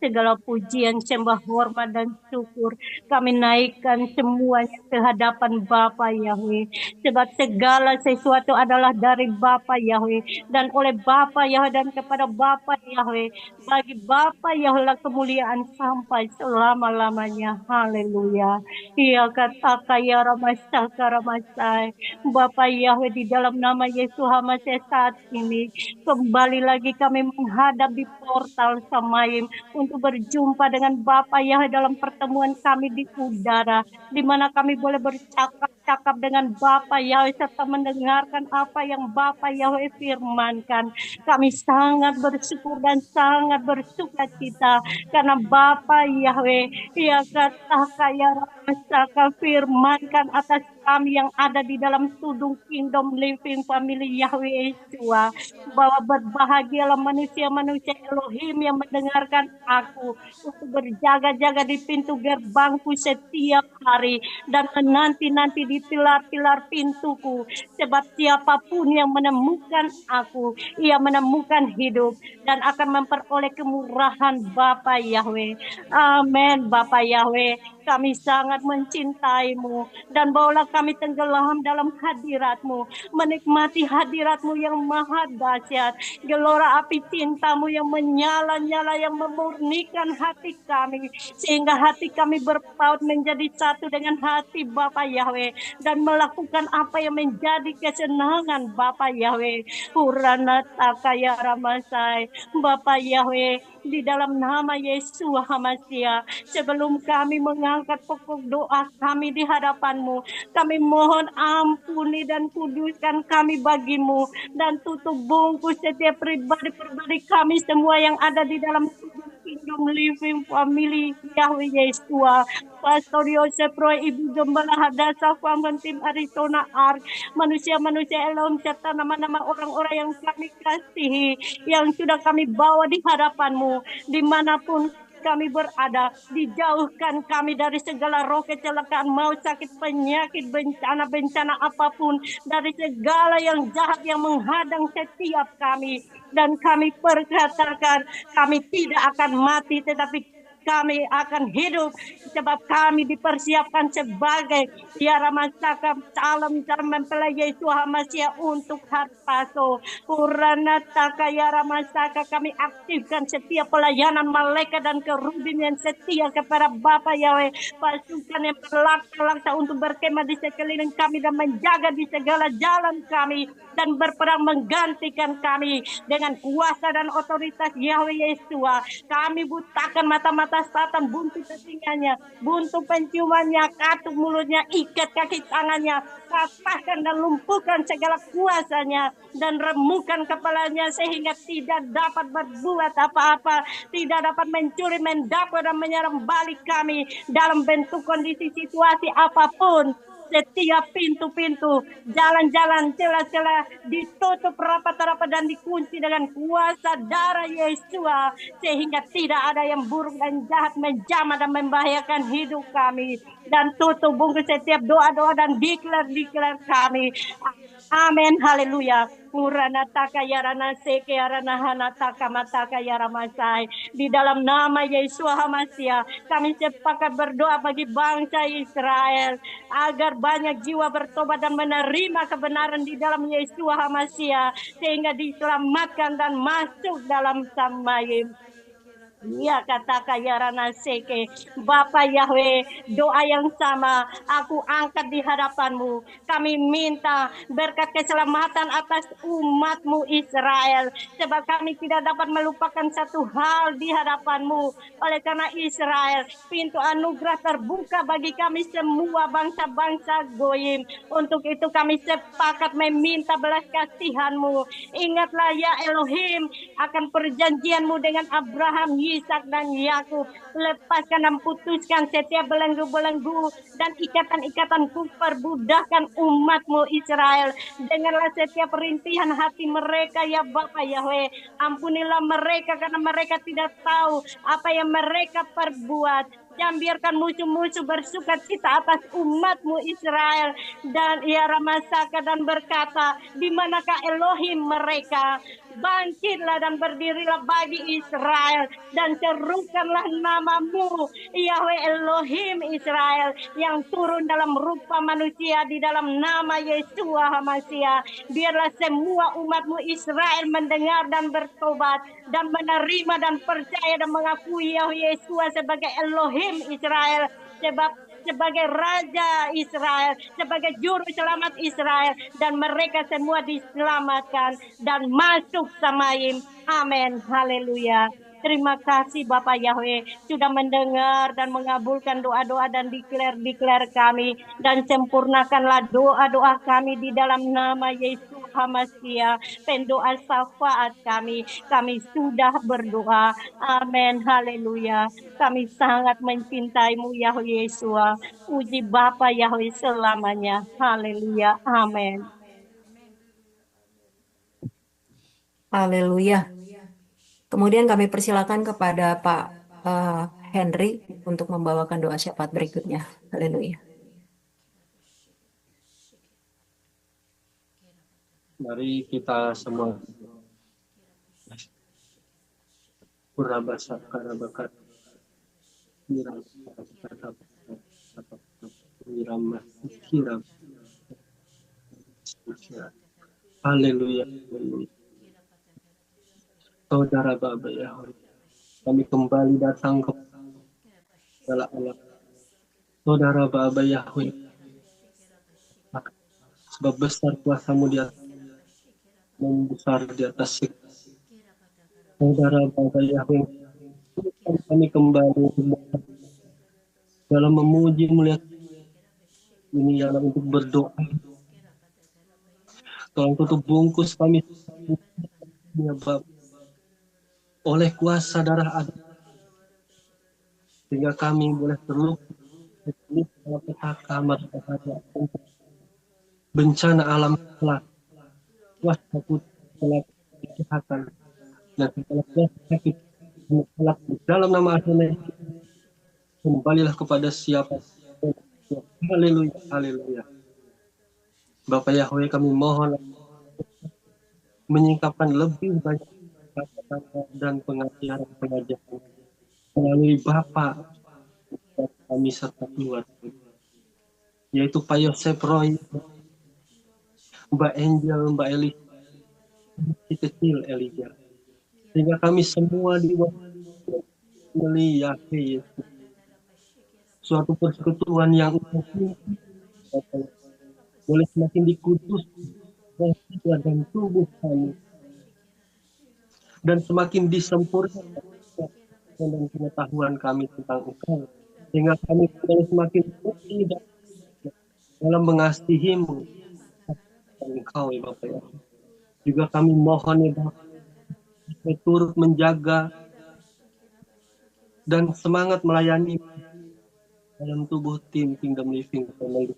Segala pujian, sembah, hormat, dan syukur kami naikkan semuanya ke hadapan Bapa Yahweh. Sebab segala sesuatu adalah dari Bapa Yahweh dan oleh Bapa Yahweh dan kepada Bapa Yahweh. Bagi Bapa Yahweh lah kemuliaan sampai selama-lamanya. Haleluya. Ya kata kaya ramasai. Bapa Yahweh, di dalam nama Yesus Hamasiah saat ini kembali lagi kami menghadap di portal Samayim untuk berjumpa dengan Bapa Yahweh dalam pertemuan kami di udara, di mana kami boleh bercakap-cakap dengan Bapa Yahweh serta mendengarkan apa yang Bapa Yahweh firmankan. Kami sangat bersyukur dan sangat bersukacita karena Bapa Yahweh, ya kata kaya rasakan firmankan atas kami yang ada di dalam Tudung Kingdom Living Family Yahweh Yeshua, bahwa berbahagialah manusia-manusia Elohim yang mendengarkan aku untuk berjaga-jaga di pintu gerbangku setiap hari dan menanti-nanti di pilar-pilar pintuku, sebab siapapun yang menemukan aku, ia menemukan hidup dan akan memperoleh kemurahan Bapa Yahweh. Amin. Bapa Yahweh, kami sangat mencintaimu dan bawalah kami tenggelam dalam hadiratmu, menikmati hadiratmu yang maha dahsyat, gelora api cintamu yang menyala-nyala, yang memurnikan hati kami, sehingga hati kami berpaut menjadi satu dengan hati Bapa Yahweh dan melakukan apa yang menjadi kesenangan Bapa Yahweh. Urana takaya ramasai. Bapa Yahweh, di dalam nama Yesus Hamasiah, sebelum kami mengangkat pokok doa kami di hadapanmu, kami mohon ampuni dan kuduskan kami bagimu, dan tutup bungkus setiap pribadi-pribadi kami semua yang ada di dalam Kingdom Living Family Yahweh Yeshua. Pastor Yosef Roy, Ibu Gembala Hadasa, Family Tim Arizona Ark, manusia-manusia Elohim serta nama-nama orang-orang yang kami kasihi, yang sudah kami bawa di hadapanmu, dimanapun kami berada, dijauhkan kami dari segala roh kecelakaan, maut, sakit, penyakit, bencana-bencana apapun, dari segala yang jahat yang menghadang setiap kami. Dan kami perkatakan, kami tidak akan mati, tetapi kami akan hidup, sebab kami dipersiapkan sebagai Ramasaka calon mempelai Yesus Hamasiah untuk Harpaso. Urana takaya Ramasaka, kami aktifkan setiap pelayanan malaikat dan kerubim yang setia kepada Bapa Yahweh, pasukan yang berlaksa-laksa untuk berkemah di sekeliling kami dan menjaga di segala jalan kami dan berperang menggantikan kami dengan kuasa dan otoritas Yahweh Yeshua. Kami butakan mata-mata atas Satan, buntu telinganya, buntu penciumannya, katup mulutnya, ikat kaki tangannya, patahkan dan lumpuhkan segala kuasanya, dan remukan kepalanya sehingga tidak dapat berbuat apa-apa, tidak dapat mencuri, mendakwa, dan menyerang balik kami dalam bentuk kondisi situasi apapun. Setiap pintu-pintu, jalan-jalan, celah-celah ditutup rapat-rapat dan dikunci dengan kuasa darah Yesus, sehingga tidak ada yang buruk dan jahat menjamah dan membahayakan hidup kami. Dan tutup bungkus setiap doa-doa dan diklar kami. Amin, haleluya. Murana taka yarana seke yarana hana taka mataka yaramasai. Di dalam nama Yesus Hamasia, kami sepakat berdoa bagi bangsa Israel agar banyak jiwa bertobat dan menerima kebenaran di dalam Yesus Hamasia, sehingga diselamatkan dan masuk dalam Samayim. Ya kata Yarana Seke, Bapak Yahweh, doa yang sama aku angkat di hadapanmu. Kami minta berkat keselamatan atas umatmu Israel, sebab kami tidak dapat melupakan satu hal di hadapanmu. Oleh karena Israel, pintu anugerah terbuka bagi kami semua bangsa-bangsa goyim. Untuk itu kami sepakat meminta belas kasihanmu. Ingatlah ya Elohim akan perjanjianmu dengan Abraham, Ishak dan Yakub. Lepaskan dan putuskan setiap belenggu-belenggu dan ikatan-ikatan perbudakan umatmu Israel. Dengarlah setiap rintihan hati mereka ya Bapa Yahweh. Ampunilah mereka karena mereka tidak tahu apa yang mereka perbuat. Jangan biarkan musuh-musuh bersuka cita atas umatmu Israel. Dan ia ramasaka dan berkata, di manakah Elohim mereka? Bangkitlah dan berdirilah bagi Israel dan serukanlah namamu Yahweh Elohim Israel yang turun dalam rupa manusia di dalam nama Yeshua HaMashiach. Biarlah semua umatmu Israel mendengar dan bertobat dan menerima dan percaya dan mengakui Yahweh Yeshua sebagai Elohim Israel, sebagai Raja Israel, sebagai Juru Selamat Israel, dan mereka semua diselamatkan dan masuk Samayim. Amin. Haleluya. Terima kasih Bapak Yahweh sudah mendengar dan mengabulkan doa-doa dan diklar kami, dan sempurnakanlah doa-doa kami di dalam nama Yesus HaMashiach. Pendoa syafaat kami sudah berdoa. Amin. Haleluya. Kami sangat mencintaimu Yahweh Yeshua. Puji Bapa Yahweh selamanya. Haleluya. Amin. Haleluya. Kemudian kami persilakan kepada Pak Henry untuk membawakan doa syafaat berikutnya. Haleluya. Mari kita semua Kurabasakarabakar Haleluya. Saudara Bapa Yahweh, kami kembali datang ke Allah. Saudara Bapa Yahweh, sebab besar kuasa-Mu di atas, membesar di atas segala. Saudara Bapa Yahweh, kami kembali dalam memuji melihat ini ialah untuk berdoa. Tolong tutup bungkus kami ya Bapa oleh kuasa darah ada, sehingga kami boleh terluput petaka bencana alam kelak, kuasa kelak kejahatan dan segala kuasa sakit kelak dalam nama Tuhan. Kembalilah kepada siapa. Haleluya, haleluya. Bapak Yahweh, kami mohon menyingkapkan lebih banyak kata-kata dan pengajaran melalui Bapak kami serta keluarga, yaitu Pak Yosef Roy, Mbak Angel, Mbak Eli, kecil Elijah, sehingga kami semua melihat Yesus suatu persekutuan yang boleh semakin dikudus dan tubuh kami, dan semakin disempurnakan dan pengetahuan kami tentang Engkau, sehingga kami boleh semakin tinggi dalam mengasihi-Mu tentang Engkau ya Bapak ya. Juga kami mohon ya Bapak, supaya turut menjaga dan semangat melayani dalam tubuh tim Kingdom Living Family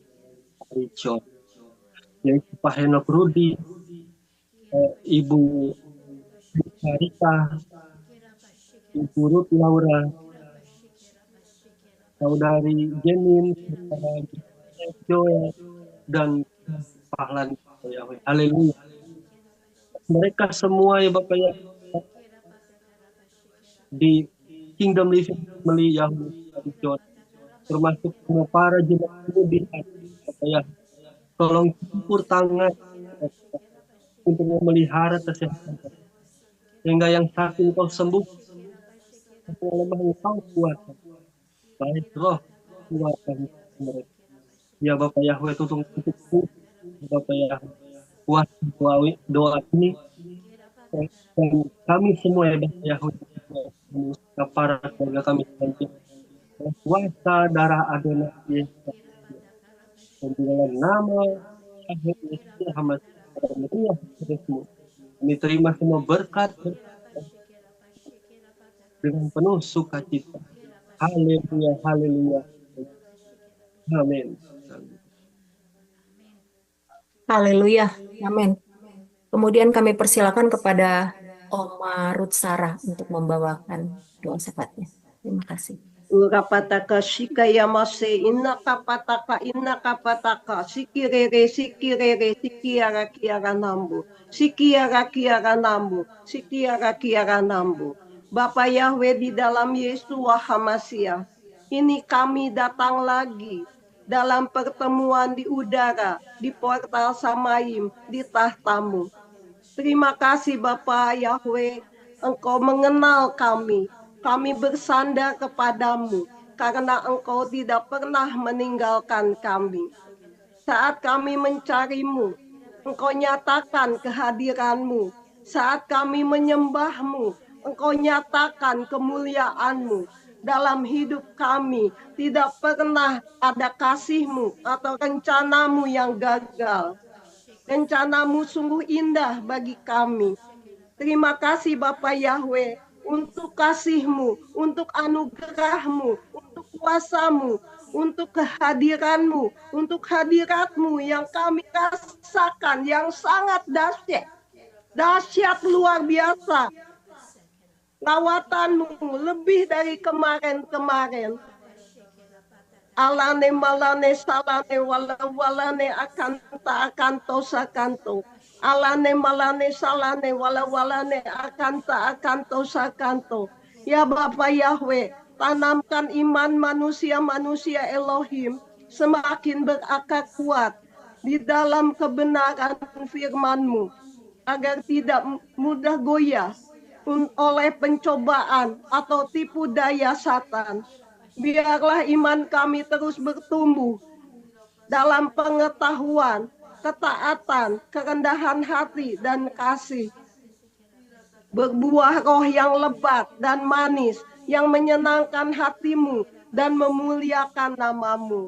Region, yaitu Pak Henok Rudi, Ibu Rita, Ibu Ruth Laura, Saudari Jenin, Saudara Joel, dan Pahlan Yahweh. Haleluya. Mereka semua ya Bapak ya, di Kingdom Living Family Yahweh, termasuk semua para jemaat di Bapak ya, tolong campur tangan untuk memelihara kesehatan, sehingga yang sakit Engkau sembuh, yang lemah Engkau kuatkan, baik roh kuatkan mereka. Ya Bapak Yahweh, tuntun Bapak Yahweh, kuat doa ini, dan kami semua ya Bapak Yahweh, para keluarga kami kuasa darah Adonai Yesus, dan dalam nama Yesus Hamba kami terima semua berkat dengan penuh sukacita. Haleluya, haleluya. Amin. Haleluya, amin. Kemudian kami persilakan kepada Oma Ruth Sarah untuk membawakan doa syafaatnya. Terima kasih. Urapataka shikaya mase inakapataka sikirere sikiara kiara nambu sikiara nambu. Bapa Yahweh, di dalam Yesua HaMasiah, ini kami datang lagi dalam pertemuan di udara, di portal Samaim, di tahtamu. Terima kasih Bapa Yahweh, Engkau mengenal kami. Kami bersandar kepadamu karena Engkau tidak pernah meninggalkan kami. Saat kami mencarimu, Engkau nyatakan kehadiranmu. Saat kami menyembahmu, Engkau nyatakan kemuliaanmu. Dalam hidup kami tidak pernah ada kasihmu atau rencanamu yang gagal. Rencanamu sungguh indah bagi kami. Terima kasih Bapa Yahweh, untuk kasih-Mu, untuk anugerah-Mu, untuk kuasa-Mu, untuk kehadiran-Mu, untuk hadirat-Mu yang kami rasakan, yang sangat dahsyat luar biasa. Lawatan-Mu lebih dari kemarin-kemarin. Alane malane salane walane akanto sakanto. Alane malane salane walane akanto sakanto. Ya Bapa Yahweh, tanamkan iman manusia Elohim semakin berakar kuat di dalam kebenaran firman-Mu, agar tidak mudah goyah oleh pencobaan atau tipu daya Satan. Biarlah iman kami terus bertumbuh dalam pengetahuan, ketaatan, kerendahan hati, dan kasih. Berbuah roh yang lebat dan manis, yang menyenangkan hatimu dan memuliakan namamu.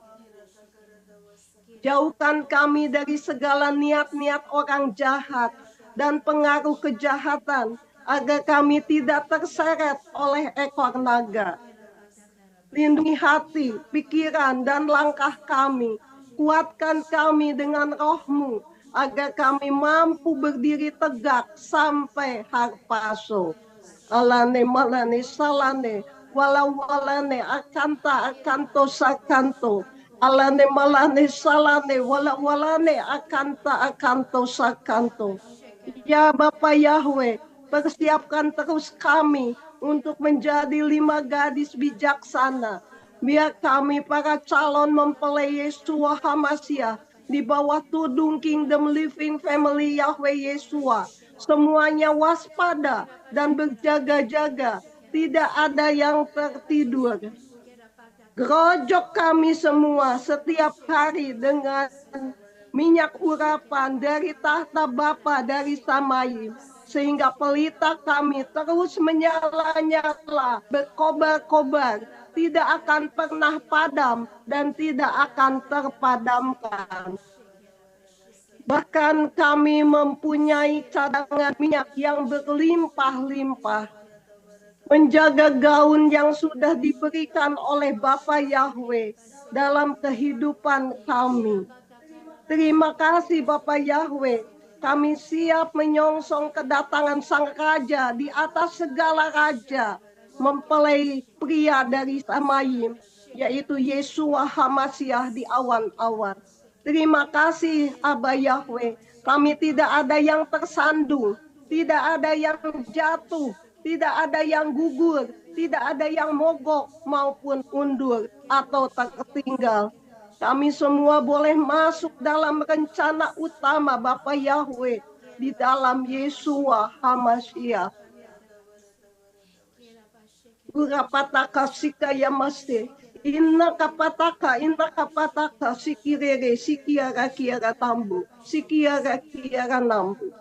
Jauhkan kami dari segala niat-niat orang jahat dan pengaruh kejahatan, agar kami tidak terseret oleh ekor naga. Lindungi hati, pikiran, dan langkah kami. Kuatkan kami dengan roh-Mu, agar kami mampu berdiri tegak sampai harpaso. Alane malane salane, walane akanto sakanto. Alane malane salane, walane akanto sakanto. Ya Bapa Yahweh, persiapkan terus kami untuk menjadi 5 gadis bijaksana. Biar kami para calon mempelai Yesua HaMasiah di bawah tudung Kingdom Living Family Yahweh Yesua, semuanya waspada dan berjaga-jaga, tidak ada yang tertidur. Gerojok kami semua setiap hari dengan minyak urapan dari tahta Bapa dari Samaim. sehingga pelita kami terus menyala-nyala, berkobar-kobar, tidak akan pernah padam dan tidak akan terpadamkan. Bahkan kami mempunyai cadangan minyak yang berlimpah-limpah, menjaga gaun yang sudah diberikan oleh Bapa Yahweh dalam kehidupan kami. Terima kasih Bapa Yahweh, kami siap menyongsong kedatangan Sang Raja di atas segala raja, mempelai pria dari Samayim, yaitu Yeshua HaMasyiah di awan-awan. Terima kasih Abba Yahweh, kami tidak ada yang tersandung, tidak ada yang jatuh, tidak ada yang gugur, tidak ada yang mogok maupun undur atau tertinggal. Kami semua boleh masuk dalam rencana utama Bapa Yahweh di dalam Yeshua HaMasyiah. Urapataka sikaya maste, inna kapataka sikirere, sikiara kiara tambu, sikiara kiara nambu.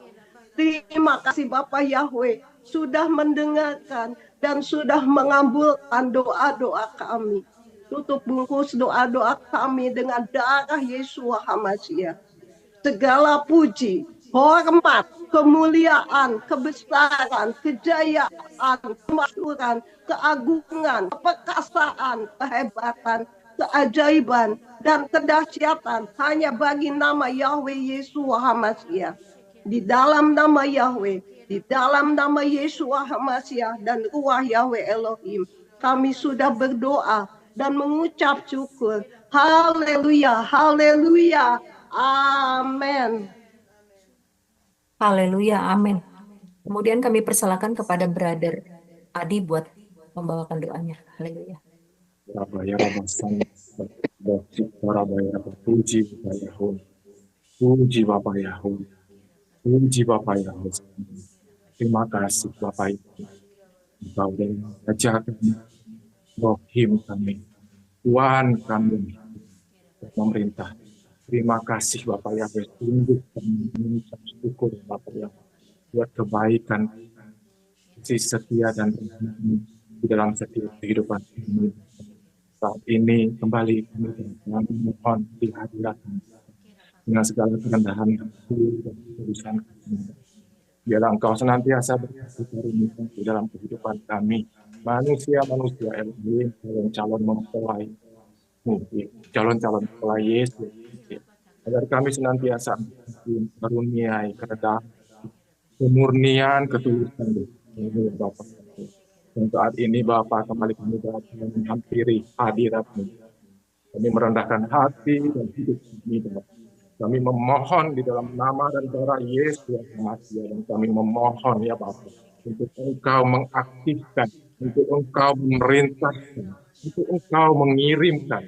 Terima kasih Bapa Yahweh sudah mendengarkan dan sudah mengabulkan doa-doa kami. Tutup bungkus doa-doa kami dengan darah Yeshua HaMasyiah. Segala puji, hormat, kemuliaan, kebesaran, kejayaan, kemasyhuran, keagungan, keperkasaan, kehebatan, keajaiban, dan kedahsyatan hanya bagi nama Yahweh Yeshua HaMasyiah. Di dalam nama Yahweh, di dalam nama Yeshua HaMasyiah dan Ruah Yahweh Elohim, kami sudah berdoa dan mengucap syukur. Haleluya, haleluya, amin. Haleluya, amin. Kemudian kami persilakan kepada Brother Adi buat membawakan doanya. Haleluya. Puji Bapak Yahweh. Puji Bapak Yahweh. Terima kasih Bapak Ibu. Engkau dan Raja kami, Rohim kami, Tuhan kami, pemerintah. Terima kasih Bapak Yahweh. Sungguh kami mengucap syukur Bapak Yahweh buat kebaikan, kasih setia dan rahmat di dalam setiap kehidupan kami. Saat ini kembali kami mohon di hadirat-Mu dengan segala kerendahan hati dan ketulusan kami. Biarlah Engkau senantiasa berkasih karunia di dalam kehidupan kami. Manusia-manusia Elohim, calon mempelai, calon-calon mempelai Yesus, agar kami senantiasa karuniai kerendahan, kemurnian, ketulusan Bapak. Dan saat ini Bapak kembali kami datang menghampiri hadirat-Mu. Kami merendahkan hati dan hidup kami Bapak. Kami memohon di dalam nama dan darah Yesus yang HaMasyiah, dan kami memohon ya Bapak untuk Engkau mengaktifkan, untuk Engkau memerintahkan, untuk Engkau mengirimkan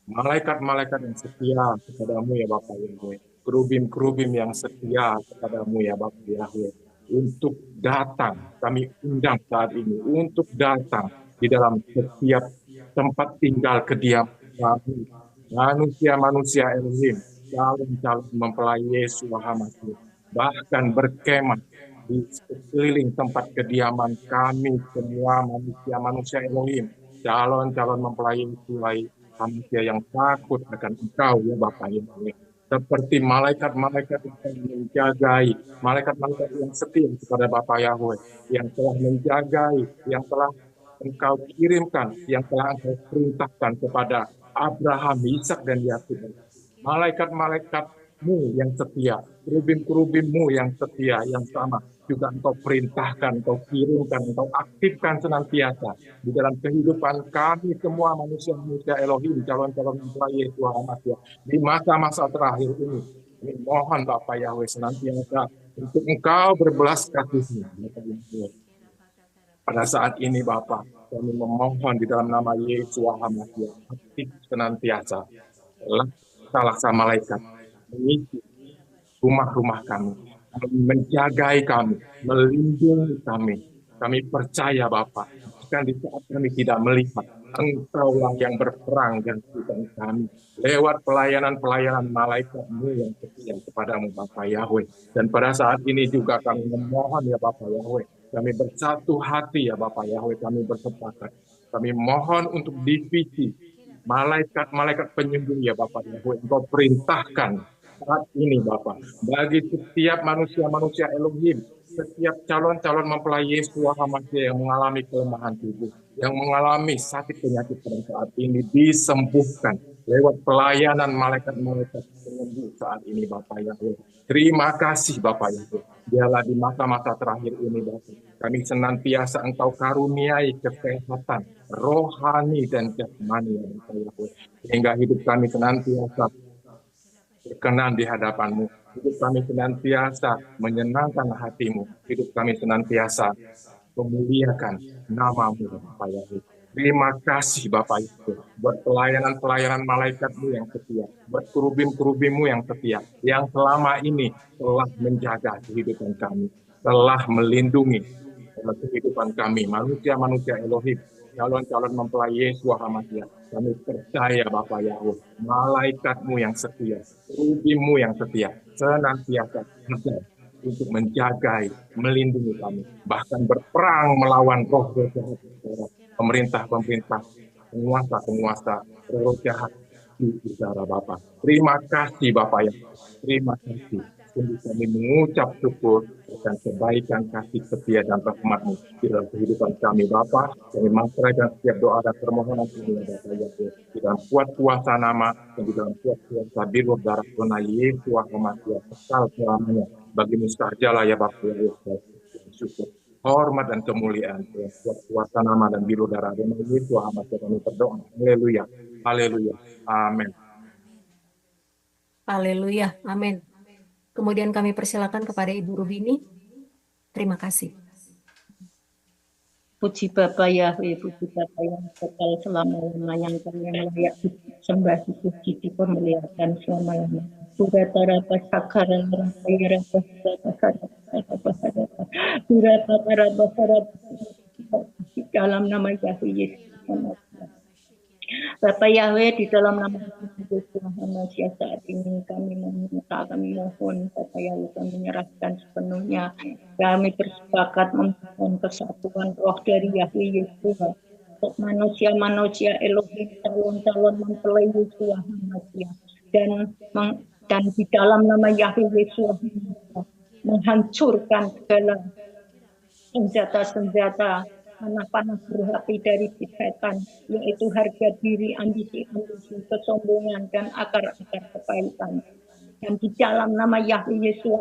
malaikat-malaikat yang setia kepadamu ya Bapak Yahweh, kerubim-kerubim yang setia kepadamu ya Bapak Yahweh, untuk datang, kami undang saat ini untuk datang di dalam setiap tempat tinggal kediaman kami, manusia-manusia Elohim, calon-calon mempelai Yesus HaMasyiah, bahkan berkemah di sekeliling tempat kediaman kami semua manusia-manusia Elohim, calon-calon mempelai Yesus HaMasyiah yang takut akan Engkau ya Bapak Yahweh, seperti malaikat-malaikat yang menjagai, malaikat-malaikat yang setia kepada Bapak Yahweh, yang telah menjagai, yang telah Engkau kirimkan, yang telah Engkau perintahkan kepada Abraham, Ishak dan Yakub. Malaikat-malaikatmu yang setia, kerubim-kerubimmu yang setia, yang sama, juga Engkau perintahkan, Engkau kirimkan, Engkau aktifkan senantiasa di dalam kehidupan kami semua manusia-manusia Elohim, calon-calon mempelai Yesus HaMasyiah di masa-masa terakhir ini. Kami mohon Bapak Yahweh senantiasa untuk Engkau berbelas kasih. Pada saat ini Bapak, kami memohon di dalam nama Yesus HaMasyiah, aktif senantiasa. Laksa malaikat mengisi rumah-rumah kami, menjagai kami, melindungi kami. Kami percaya Bapak, bahkan di saat kami tidak melihat, Engkaulah yang berperang dan kehidupan kami. Lewat pelayanan-pelayanan malaikat-Mu yang setia kepadamu Bapa Yahweh. Dan pada saat ini juga kami memohon ya Bapa Yahweh. Kami bersatu hati ya Bapa Yahweh, kami bersepakat. Kami mohon untuk divisi malaikat-malaikat penyembung ya Bapak Yahweh, Engkau perintahkan saat ini Bapak, bagi setiap manusia-manusia Elohim, setiap calon-calon mempelai Yesus Hamasiah yang mengalami kelemahan tubuh, yang mengalami sakit penyakit pada saat ini disembuhkan lewat pelayanan malaikat-malaikat penyembuh saat ini Bapak Yahweh. Terima kasih Bapak Yahweh. Biarlah di masa-masa terakhir ini Bapak, kami senantiasa Engkau karuniai kesehatan rohani dan jasmani ya Bapak Yahweh. Sehingga hidup kami senantiasa berkenan di hadapan-Mu. Hidup kami senantiasa menyenangkan hati-Mu. Hidup kami senantiasa memuliakan nama-Mu Bapak Yahweh. Terima kasih Bapak Yahweh buat pelayanan-pelayanan malaikat-Mu yang setia, buat kerubim-kerubim-Mu yang setia, yang selama ini telah menjaga kehidupan kami, telah melindungi kehidupan kami, manusia-manusia Elohim, calon-calon mempelai Yesus Hamasiah. Kami percaya Bapak Yahweh, malaikat-Mu yang setia, kerubim-Mu yang setia, senantiasa ada untuk menjagai, melindungi kami, bahkan berperang melawan roh-roh jahat, pemerintah-pemerintah, penguasa-penguasa, roh jahat di udara Bapak. Terima kasih Bapak Yahweh, terima kasih. Sungguh kami mengucap syukur akan kebaikan, kasih setia dan rahmat-Mu di dalam kehidupan kami Bapa. Kami mengserahkan setiap doa dan permohonan ini ya Bapak Yahweh, di dalam kuat kuasa nama dan di dalam kuat kuasa biru darah Tuhan Yesus Hamasiah kekal selamanya. Bagimu sajalah ya Bapak Yahweh, syukur, hormat dan kemuliaan dalam kuat kuasa nama dan biru darah Tuhan Yesus Hamasiah kami berdoa. Haleluya, haleluya, amin. Haleluya, amin. Kemudian kami persilakan kepada Ibu Rubini. Terima kasih. Puji Bapa Yahweh, puji Bapa yang kekal selama-lamanya, yang layak disembah, dipuji, dipermuliakan selama-lamanya. Surata rapa sakaran rapa rapa di dalam nama Yahweh Yesus. Bapak Yahweh, di dalam nama Yesus Hamasiah saat ini kami meminta, kami mohon Bapak Yahweh, kami menyerahkan sepenuhnya. Kami bersepakat memohon kesatuan roh dari Yahweh Yesus untuk manusia-manusia Elohim, calon-calon mempelai Yesus Hamasiah, dan di dalam nama Yahweh Yesus menghancurkan segala senjata-senjata panah-panah berapi dari setan, yaitu harga diri, ambisi-ambisi, kesombongan, dan akar-akar kepahitan. Dan di dalam nama Yahweh Yesus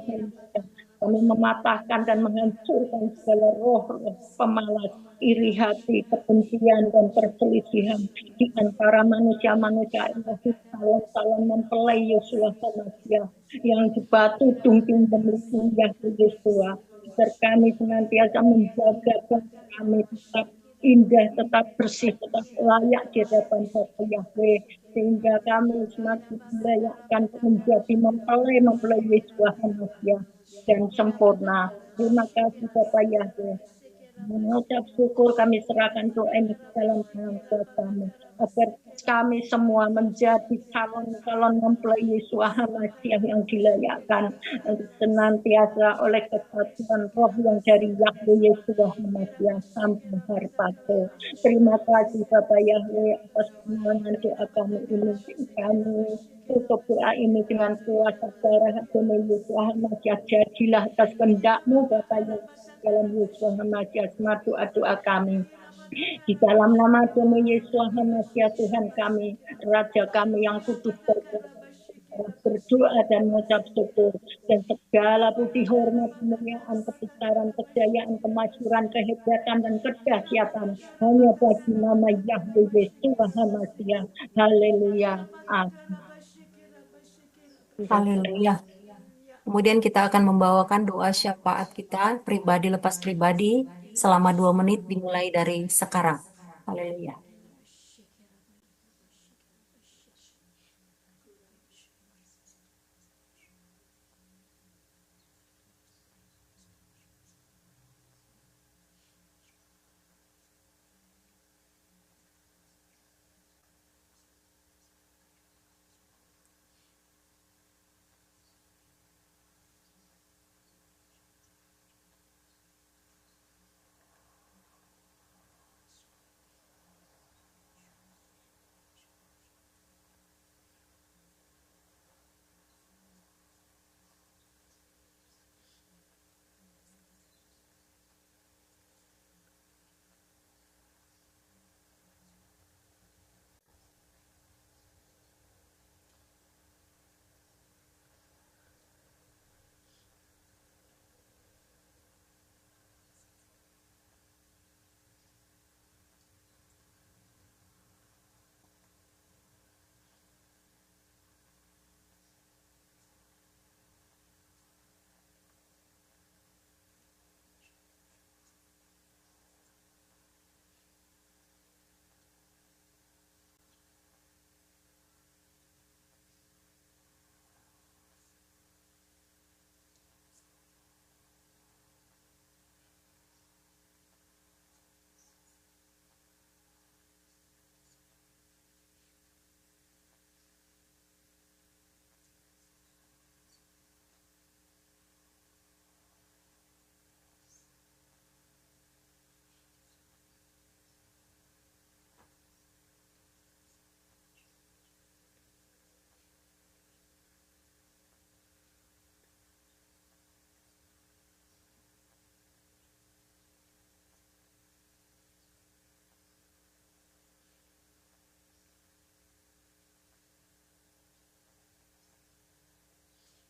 kami mematahkan dan menghancurkan segala roh-roh pemalas, iri hati, kebencian, dan perselisihan di antara manusia-manusia calon-calon mempelai Yesus Hamasiah yang dibatu tungking memiliki Yahweh Yesus. Agar kami senantiasa menjaga kami tetap indah, tetap bersih, tetap layak di hadapan Bapa Yahweh, sehingga kami semakin dilayakkan menjadi mempelai Yesus Hamasiah dan sempurna. Terima kasih Bapa Yahweh. Mengucap syukur kami serahkan doa ini ke dalam tangan kuasa-Mu, agar kami semua menjadi calon-calon mempelai Yesus Hamasiah yang dilayakkan untuk senantiasa oleh kesatuan roh yang dari Yahweh Yesus Hamasiah sampai harpato. Terima kasih Bapak Yahweh atas permohonan doa kami ini. Kami tutup doa ini dengan kuasa darah Tuhan Yesus Hamasiah. Jadilah atas kehendak-Mu Bapak Yahweh dalam Yesus Hamasiah, semua doa-doa kami. Di dalam nama Tuhan Yesus Hamasiah, Tuhan kami, Raja kami yang kudus, berdoa dan mengucap syukur, dan segala puji hormat, kemuliaan, kebesaran, kejayaan, kemasyuran, kehebatan, dan kedahsyatan hanya bagi nama Yahweh Yesus Hamasiah. Haleluya. Amin. Haleluya. Kemudian kita akan membawakan doa syafaat kita pribadi lepas pribadi selama 2 menit dimulai dari sekarang. Haleluya.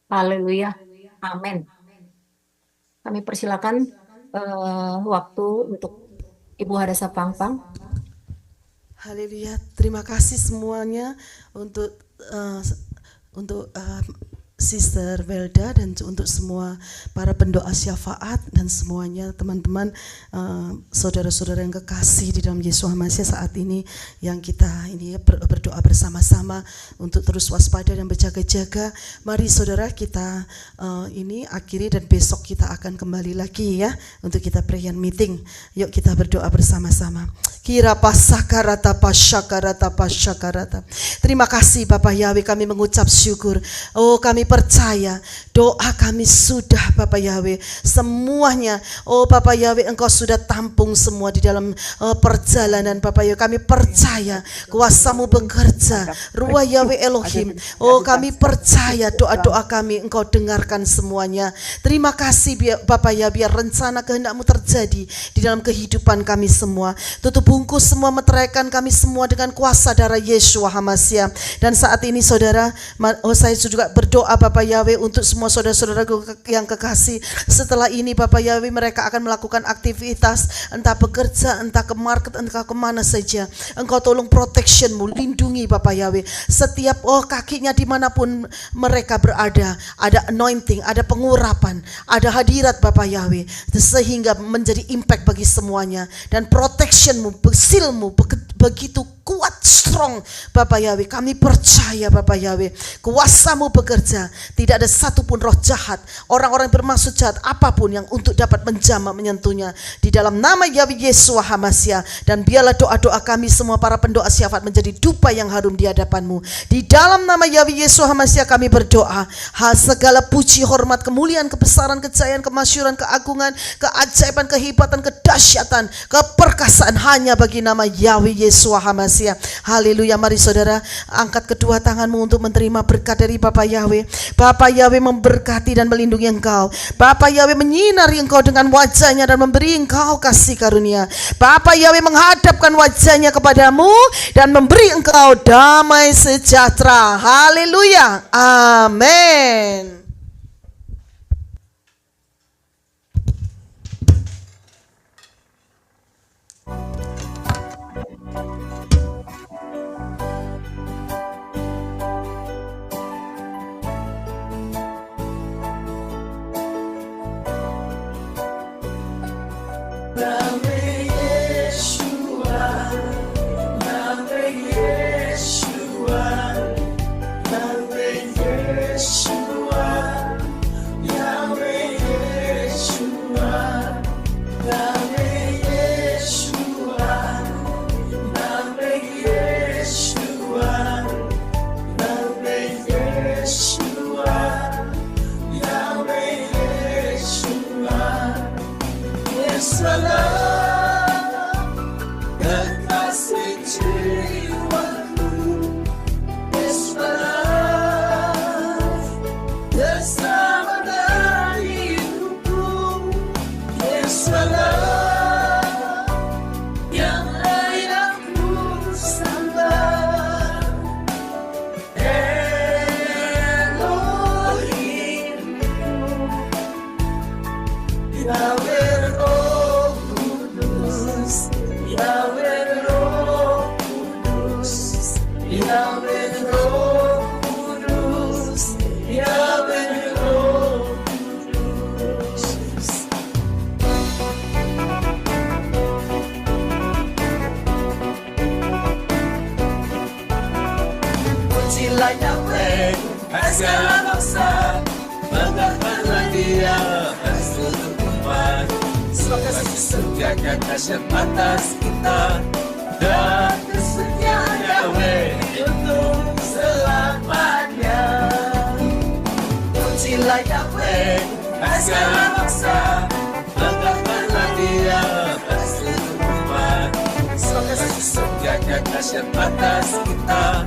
Haleluya. Amin. Kami persilakan waktu untuk Ibu Hadasa Pangpang. Haleluya. Terima kasih semuanya untuk Sister Velda dan untuk semua para pendoa syafaat dan semuanya teman-teman saudara-saudara yang kekasih di dalam Yesus Hamasiah saat ini yang kita ini berdoa bersama-sama untuk terus waspada dan berjaga-jaga. Mari saudara kita ini akhiri dan besok kita akan kembali lagi ya untuk kita prayer meeting. Yuk kita berdoa bersama-sama. Kira pasakarata pasyakarata pasyakarata. Terima kasih Bapak Yahweh, kami mengucap syukur. Oh kami percaya doa kami sudah Bapak Yahweh semuanya. Oh Bapak Yahweh Engkau sudah tampung semua di dalam perjalanan Bapak Yahweh. Kami percaya kuasa-Mu bekerja. Ruah Yahweh Elohim. Oh kami percaya doa-doa kami Engkau dengarkan semuanya. Terima kasih Bapak Yahweh, biar rencana kehendak-Mu terjadi di dalam kehidupan kami semua. Tutup bungkus semua, meteraikan kami semua dengan kuasa darah Yeshua Hamasiah. Dan saat ini saudara, saya juga berdoa Bapak Yahweh untuk semua saudara-saudara yang kekasih. Setelah ini Bapak Yahweh mereka akan melakukan aktivitas, entah bekerja, entah ke market, entah kemana saja. Engkau tolong protection-Mu, lindungi Bapak Yahweh. Setiap kakinya dimanapun mereka berada, ada anointing, ada pengurapan, ada hadirat Bapak Yahweh, sehingga menjadi impact bagi semuanya. Dan protection-Mu, seal-Mu begitu kuat, strong Bapak Yahweh. Kami percaya Bapak Yahweh, kuasa-Mu bekerja. Tidak ada satupun roh jahat, orang-orang bermaksud jahat apapun yang untuk dapat menjamah menyentuhnya. Di dalam nama Yahweh Yeshua Hamasiah. Dan biarlah doa-doa kami semua para pendoa syafaat menjadi dupa yang harum di hadapan-Mu. Di dalam nama Yahweh Yeshua Hamasiah kami berdoa. Segala puji, hormat, kemuliaan, kebesaran, kejayaan, kemasyuran, keagungan, keajaiban, kehebatan, kedahsyatan, keperkasaan hanya bagi nama Yahweh Yeshua Hamasiah. Haleluya. Mari saudara angkat kedua tangan-Mu untuk menerima berkat dari Bapak Yahweh. Bapak Yahweh memberkati dan melindungi engkau. Bapak Yahweh menyinari engkau dengan wajah-Nya dan memberi engkau kasih karunia. Bapak Yahweh menghadapkan wajah-Nya kepadamu dan memberi engkau damai sejahtera. Haleluya. Amin. Yahweh Yeshua, Yahweh Yeshua, Yahweh Yeshua, Yahweh Yeshua, Yahweh Yeshua, Yahweh Yeshua, Yahweh Yeshua, Yahweh Yeshua. Salam, kekasih jiwaku, Yesalam, bersama dengan hidupku, Yesalam, yang lain aku sembah, Elohim, Yahweh. Yahweh Roh Kudus, Yahweh Roh Kudus, Yahweh Roh Kudus. Pujilah Yahweh, segala bangsa, banggakanlah Dia, seluruh umat. Kasih setianya dahsyat atas kita, dan kesetiaan Yahweh untuk selamanya. Pujilah Yahweh, segala bangsa, banggakanlah Dia, seluruh umat. Kasih setianya dahsyat atas kita,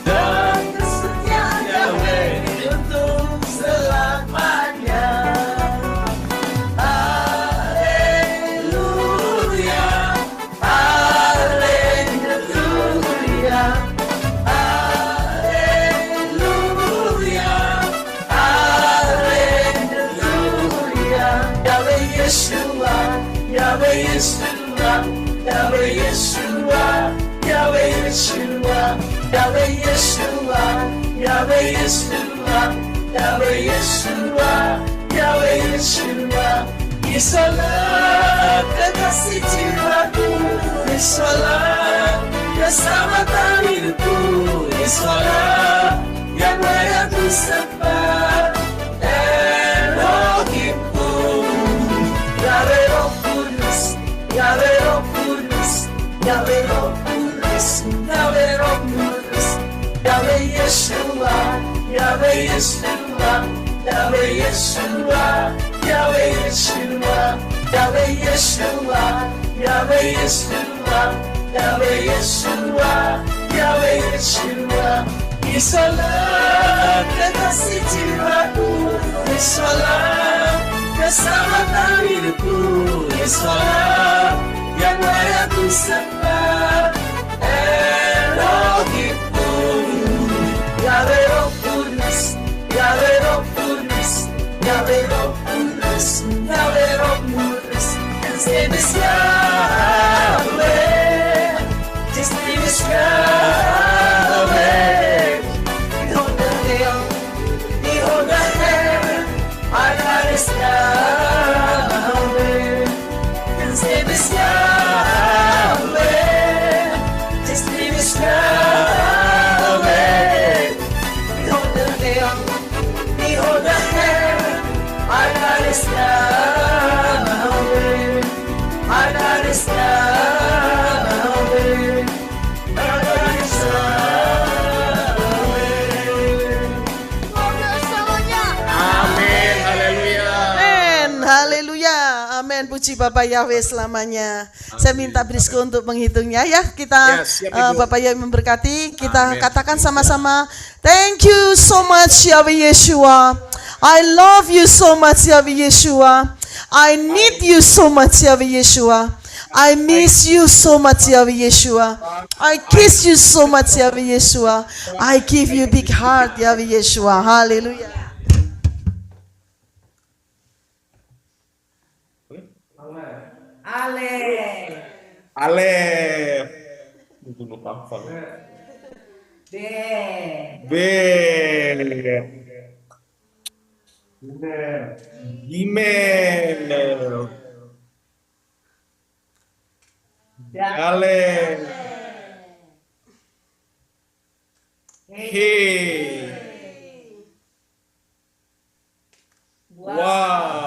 dan kesetiaan Yahweh untuk selamanya. Hallelujah, Yeshua, Yahweh Yeshua, Yahweh Yeshua, Yahweh Yeshua, Yahweh Yeshua, Yahweh Yeshua, Yahweh Yeshua. Yesulah kekasih jiwaku, Yesulah keselamatan hidupku, Yesulah yang layak ku sembah, Elohimku. Yahweh Roh Kudus, Yahweh Roh Kudus, Yahweh Roh Kudus, Yahweh Roh Kudus, Yahweh Yeshua, Yahweh Yeshua, Yahweh Yeshua, Yahweh Yeshua, Yahweh Yeshua, Yahweh Yeshua, Yahweh Yeshua, Yahweh Yeshua. Yesulah kekasih jiwaku, Yesulah keselamatan hidupku, Yesulah yang layak ku sembah, Elohimku. Yahweh Roh Kudus, Yahweh Roh Kudus, Yahweh Roh Kudus, Yahweh Roh Kudus. His name is Yahweh, His name is Yahweh. Behold the hill, behold the heaven, our God is Yahweh. His name is Yahweh, His name is Yahweh. Behold the hill, behold the heaven, our God is Yahweh. Our God is Yahweh. Our God is Amin, haleluya. Amin, haleluya, amin. Puji Bapak Yahweh selamanya. Saya minta Brisco untuk menghitungnya ya. Kita Ya, siap, Ibu. Bapak Yahweh memberkati. Kita Amin. katakan sama-sama, thank you so much Yahweh Yeshua. I love you so much Yahweh Yeshua. I need you so much Yahweh Yeshua. I miss you so much Yahweh Yeshua. I kiss you so much Yahweh Yeshua. I give you big heart Yahweh Yeshua. Haleluya. Alef. Bunuh hafal. B. Gimel. Alef. He. Wow.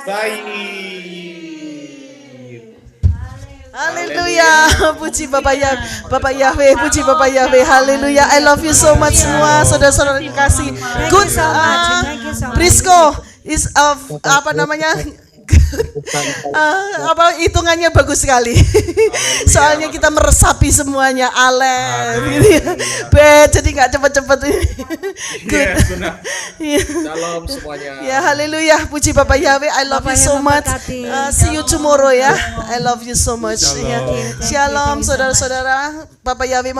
Zaid. Haleluya, puji Bapak Yahweh, puji Bapak Yahweh, haleluya. I love you so much semua, saudara-saudara dikasih. Good, Brisco is apa namanya? Apa hitungannya bagus sekali. Soalnya kita meresapi semuanya, gitu ya. Jadi nggak cepet-cepet. Good. Shalom semuanya. Ya, haleluya, puji Bapak Yahweh. I love you so much. See you tomorrow ya. I love you so much. Ya. Shalom saudara-saudara. Bapak Yahweh